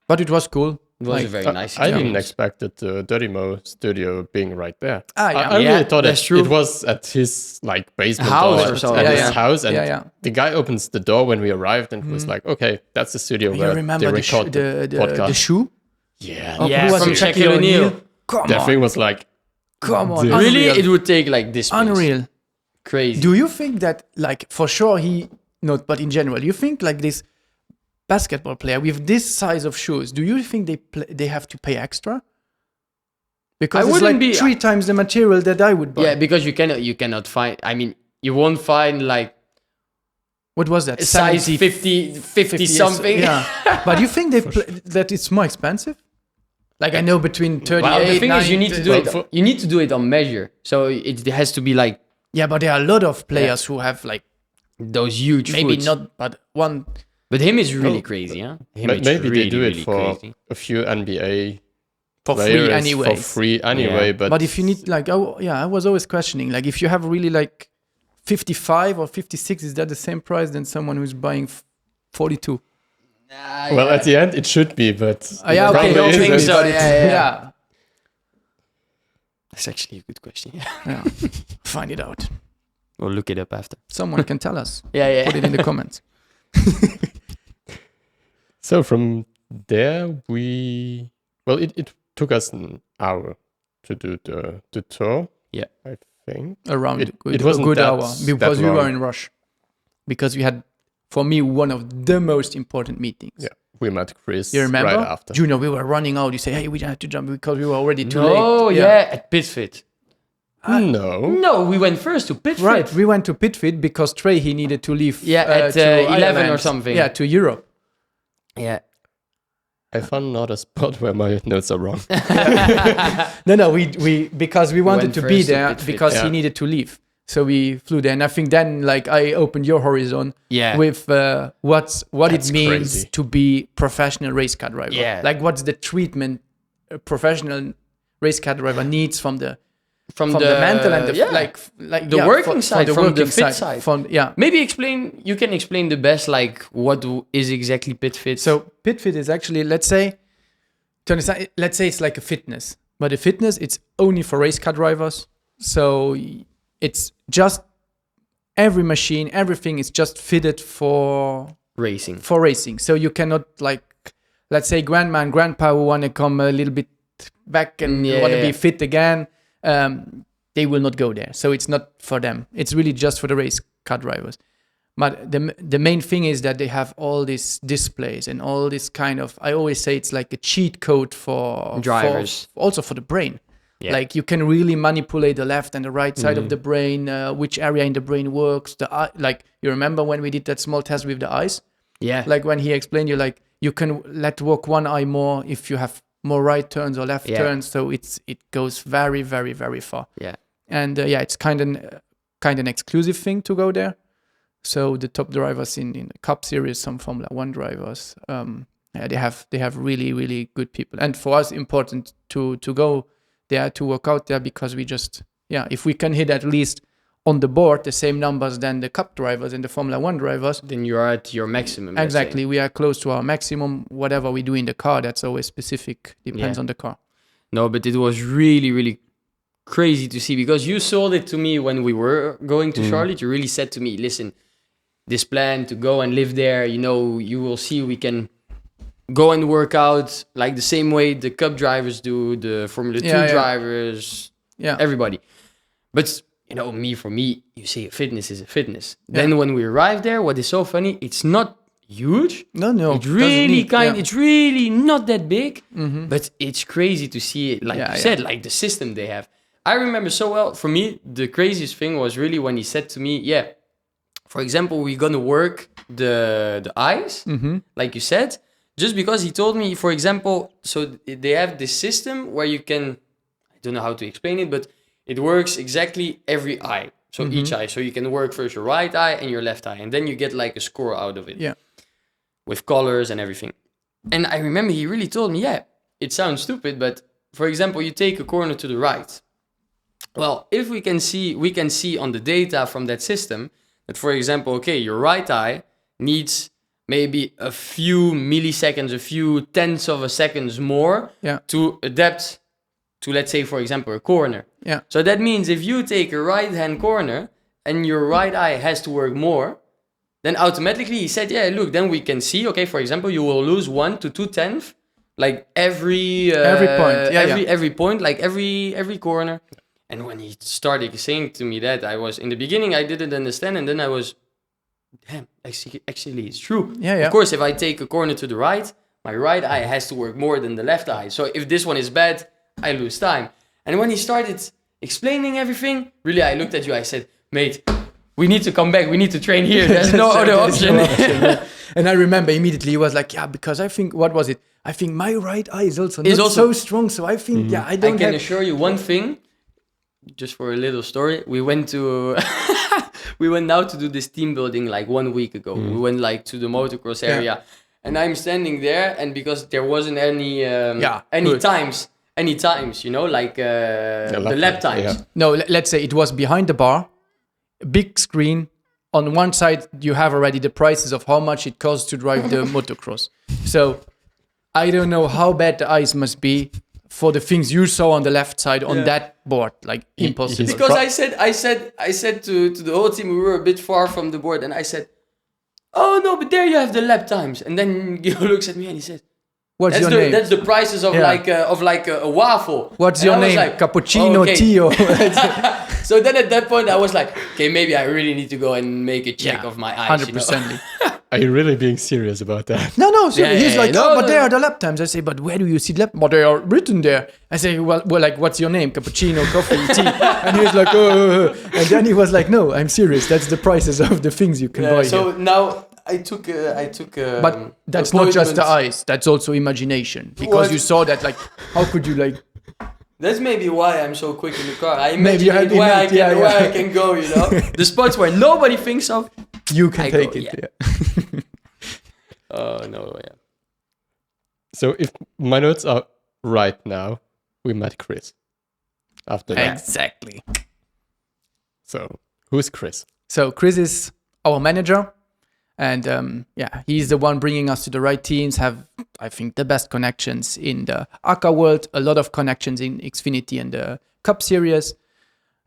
but it was cool. It was Like, a very nice I didn't experience. expect the Dirty Mo studio being right there. Ah, yeah. I Yeah, really thought that's it, true. it was at his like basement House or or so, at yeah, his yeah. house, and Yeah. the guy opens the door when we arrived and was like, "Okay, that's the studio You where remember they the record the podcast." the shoe? Yeah, Oh, Yeah, who was from it? Shaquille O'Neal. Come that on, thing was like come on, Dude. Really, unreal. it would take like this. place. Unreal. Crazy. Do you think that, like, for sure not, but in general, you think like this basketball player with this size of shoes, do you think they have to pay extra? Because I it's wouldn't like be- 3 times the material that I would buy. Yeah, because you cannot find. I mean, you won't find like What was that? a size 70, 50 something. Yeah. But you think that it's more expensive? Like I know between 38. Well, the thing is, you need to do Well, it. for- You need to do it on measure. So it has to be like Yeah, but there are a lot of players who have like those huge. maybe foots. not, but one. But him is really crazy, huh? Him is maybe really, they do it really for crazy. a few NBA For players free anyway. For free anyway, Yeah. but But if you need like, I was always questioning like if you have really like 55 or 56, is that the same price than someone who's buying 42? well, at the end it should be, but Yeah, the okay, problem don't is think that so. Yeah. Yeah. That's actually a good question. Yeah. Find it out. We'll look it up after. Someone can tell us. Yeah. Put it in the comments. So from there it took us an hour to do the tour. Yeah. I think. Around It a wasn't good that- hour because that we were long. in rush. Because we had, for me, one of the most important meetings. Yeah, we met Chris You remember? right after. Junior, we were running out. You say, hey, we have to jump because we were already too No, late. yeah, at Pitfit. No. No, we went first to Pitfit. Right, we went to Pitfit because Trey, he needed to leave. Yeah, at, to 11 or Ireland. something. Yeah, to Europe. Yeah. I found another spot where my notes are wrong. No, we because we wanted went to be first to there Pitfit. because Yeah. he needed to leave. So we flew there, and I think then like I opened your horizon Yeah. with what That's it means crazy. to be professional race car driver. Yeah. Like what's the treatment a professional race car driver needs from the from the mantle and the the working side, the from working the fit side. Maybe you can explain the best, like what is exactly pit fit. So pit fit is actually, let's say it's like a fitness, but a fitness, it's only for race car drivers. So it's just every machine, everything is just fitted for racing. So you cannot, like, let's say grandma and grandpa who want to come a little bit back and want to be fit again, they will not go there. So it's not for them. It's really just for the race car drivers. But the main thing is that they have all these displays and all this kind of, I always say it's like a cheat code for drivers, also for the brain. Yeah. Like you can really manipulate the left and the right side of the brain, which area in the brain works. The eye, like you remember when we did that small test with the eyes? Yeah. Like when he explained you, like you can let work one eye more if you have more right turns or left turns. So it goes very, very, very far. Yeah. And it's kind of an exclusive thing to go there. So the top drivers in the Cup Series, some Formula One drivers, they have really, really good people. And for us, important to go there, to work out there, because we just, if we can hit at least on the board the same numbers than the Cup drivers and the Formula One drivers, then you are at your maximum. Exactly. We are close to our maximum. Whatever we do in the car, that's always specific, depends on the car. No, but it was really, really crazy to see, because you sold it to me when we were going to Charlotte. You really said to me, listen, this plan to go and live there, you will see we can go and work out like the same way the Cup drivers do, the Formula 2 drivers, everybody. But, for me, you say fitness is a fitness. Yeah. Then when we arrived there, what is so funny, it's not huge. No. It's really it's really not that big, but it's crazy to see it, like you said, like the system they have. I remember so well, for me, the craziest thing was really when he said to me, for example, we're going to work the eyes, like you said, just because he told me, for example, so they have this system where you can, I don't know how to explain it, but it works exactly every eye. So each eye. So you can work first your right eye and your left eye, and then you get like a score out of it. Yeah. With colors and everything. And I remember he really told me, it sounds stupid, but for example, you take a corner to the right. Well, if we can see on the data from that system that, for example, your right eye needs maybe a few milliseconds, a few tenths of a seconds more to adapt to, let's say, for example, a corner. Yeah. So that means if you take a right-hand corner and your right eye has to work more, then automatically he said, look, then we can see, for example, you will lose 1 to 2 tenths, like every point. Every point, like every corner. And when he started saying to me that, I was, in the beginning, I didn't understand. And then I was, damn, actually it's true. Yeah. Of course, if I take a corner to the right, my right eye has to work more than the left eye. So if this one is bad, I lose time. And when he started explaining everything, really, I looked at you, I said, mate, we need to come back. We need to train here. There's no other option. And I remember immediately he was like, because I think, what was it? I think my right eye is also not so strong. So I think, I can assure you one thing. Just for a little story, we went now to do this team building like 1 week ago. We went like to the motocross area, and I'm standing there, and because there wasn't any times, like the lap times. Yeah. No, let's say it was behind the bar, big screen. On one side, you have already the prices of how much it costs to drive the motocross. So I don't know how bad the eyes must be for the things you saw on the left side on that board, like impossible. Because I said to the whole team, we were a bit far from the board, and I said, "Oh no, but there you have the lap times." And then Guillaume looks at me and he says, "What's your name?" That's the prices of like a waffle. What's your name? Like, cappuccino, Tio. So then at that point I was like, okay, maybe I really need to go and make a check of my eyes. 100%. Are you really being serious about that? No. So he's like, but there are the lap times. I say, but where do you see lap? But they are written there. I say, well, like, what's your name? Cappuccino, coffee, tea. And he was like, and then he was like, no, I'm serious. That's the prices of the things you can buy. So here. Now I took. But that's not just the eyes. That's also imagination, because you saw that. Like, how could you like? That's maybe why I'm so quick in the car. I imagine where I can go. The spots where nobody thinks of. You can take it. Yeah. Oh no! Yeah. So if my notes are right now, we met Chris. after that. Exactly. So who's Chris? So Chris is our manager, and he's the one bringing us to the right teams. Have, I think, the best connections in the ACA world. A lot of connections in Xfinity and the Cup Series.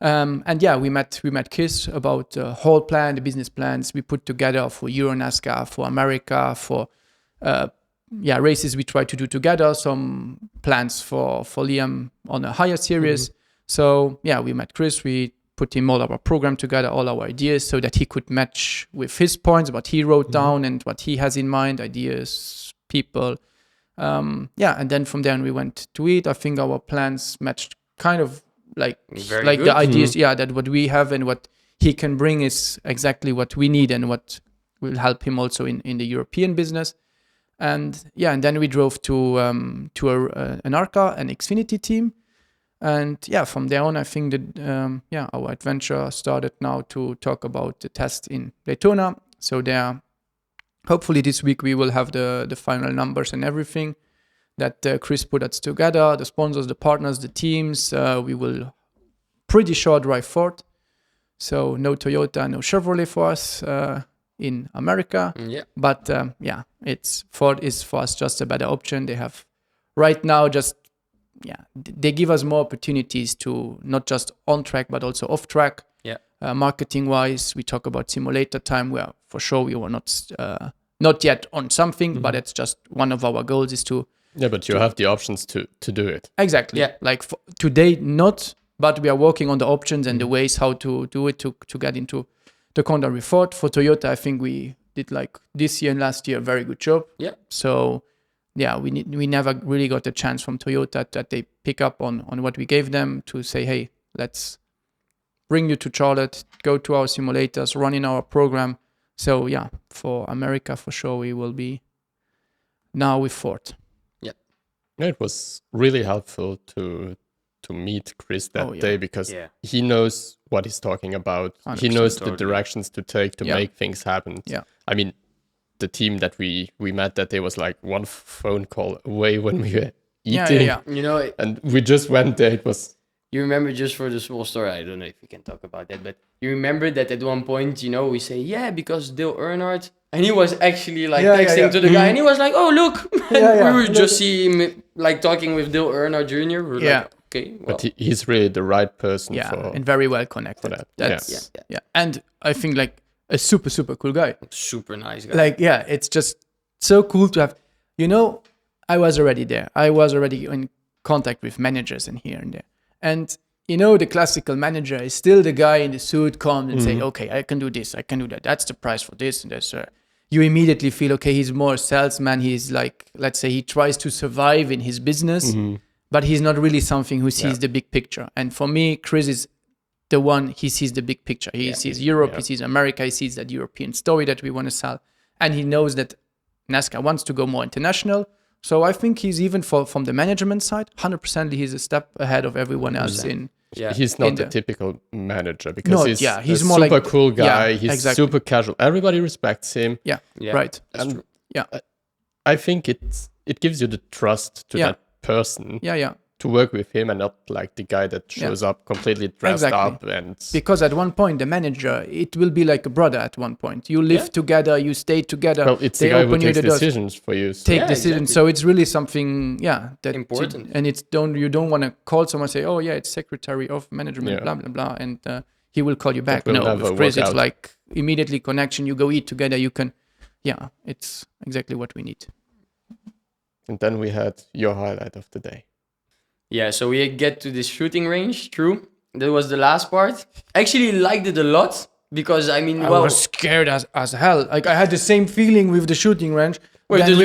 We met Chris about the whole plan, the business plans we put together for Euro NASCAR, for America, for races we try to do together, some plans for Liam on a higher series. So we met Chris, we put him all our program together, all our ideas, so that he could match with his points, what he wrote down and what he has in mind, ideas, people. And then from there we went to it. I think our plans matched kind of like the ideas, that what we have and what he can bring is exactly what we need and what will help him also in the European business. And then we drove to an ARCA, an Xfinity team. And from there on, I think that our adventure started now to talk about the test in Daytona. So there, hopefully this week we will have the final numbers and everything that Chris put us together, the sponsors, the partners, the teams. We will pretty sure drive Ford. So no Toyota, no Chevrolet for us in America. But it's Ford is for us just a better option. They have right now they give us more opportunities to not just on track but also off track. Marketing wise, we talk about simulator time where for sure we were not yet on something, but it's just one of our goals is to. Yeah, but you have the options to do it. Exactly. Yeah. Like today, not, but we are working on the options and the ways how to do it to get into the contract with Ford. For Toyota, I think we did like this year and last year a very good job. So we never really got a chance from Toyota that they pick up on what we gave them to say, hey, let's bring you to Charlotte, go to our simulators, run in our program. So for America, for sure, we will be now with Ford. It was really helpful to meet Chris that day because he knows what he's talking about. He knows the directions to take to make things happen. I mean, the team that we met that day was like one phone call away when we were eating. You know, and we just went there. It was. You remember, just for the small story, I don't know if we can talk about that, but you remember that at one point, we say, because Dale Earnhardt, and he was actually like texting to the guy, and he was like, oh, look. We were just see him like talking with Dale Earnhardt Jr. We're like, okay. Well. But he's really the right person and very well connected. For that. That's, And I think like a super, super cool guy. Super nice guy. Like, it's just so cool to have, I was already there. I was already in contact with managers and here and there. And, the classical manager is still the guy in the suit comes and say, okay, I can do this, I can do that. That's the price for this and that's you immediately feel, okay, he's more a salesman. He's like, let's say he tries to survive in his business, but he's not really something who sees the big picture. And for me, Chris is the one, he sees the big picture. He sees Europe, he sees America, he sees that European story that we want to sell. And he knows that NASCAR wants to go more international. So I think he's even from the management side, 100% he's a step ahead of everyone else in. He's not the typical manager because he's more super like, cool guy. He's super casual. Everybody respects him. Right. And I think it gives you the trust to that person. To work with him and not like the guy that shows up completely dressed up and because at one point the manager, it will be like a brother at one point. You live together, you stay together. Well, it's the guy who takes decisions for you. So. Take decisions. So it's really something that important. And you don't want to call someone and say, oh it's secretary of management, blah blah blah, and he will call you back. No, with Chris it's like immediately connection. You go eat together. You can, it's exactly what we need. And then we had your highlight of the day. Yeah, so we get to this shooting range, true. That was the last part. Actually liked it a lot because, I was scared as hell. Like, I had the same feeling with the shooting range. With the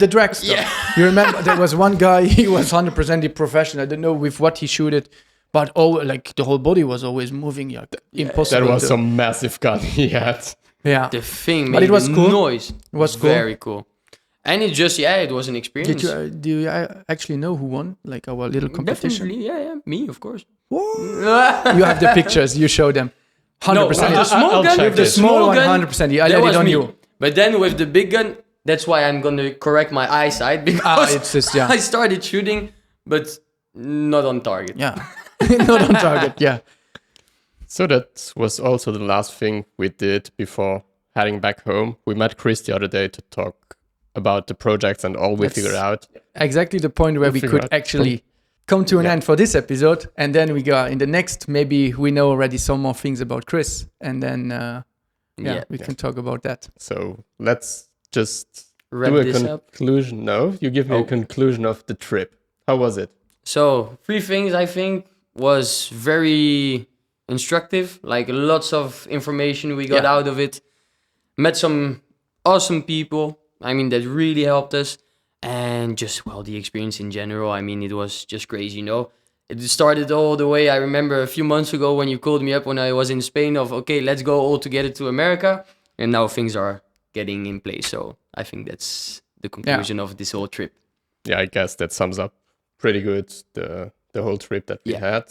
drag stuff. Yeah. You remember, there was one guy, he was 100% professional. I don't know with what he shooted, but the whole body was always moving. Impossible. That was some massive gun he had. Yeah. The thing made cool. Noise. It was cool. Very cool. And it just, it was an experience. Do you actually know who won? Like our little competition? Definitely, me, of course. What? You have the pictures, you show them. 100%. No, the small gun. With the small one, 100%. I let it on you. But then with the big gun, that's why I'm going to correct my eyesight because it's just, I started shooting, but not on target. Yeah. Not on target. Yeah. So that was also the last thing we did before heading back home. We met Chris the other day to talk about the projects and all we That's figured out. exactly the point where we figure could out actually come to an end for this episode, and then we go in the next. Maybe we know already some more things about Chris, and then we can talk about that. So let's just Wrap do a this up. conclusion. No, you give me a conclusion of the trip. How was it? So 3 things I think was very instructive. Like lots of information we got out of it. Met some awesome people. I mean, that really helped us. And just, well, the experience in general. I mean, it was just crazy, you know. It started all the way. I remember a few months ago when you called me up when I was in Spain of, okay, let's go all together to America. And now things are getting in place. So I think that's the conclusion of this whole trip. Yeah, I guess that sums up pretty good the whole trip that we had.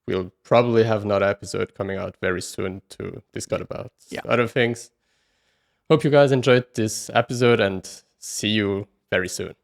We'll probably have another episode coming out very soon to discuss about other things. Hope you guys enjoyed this episode and see you very soon.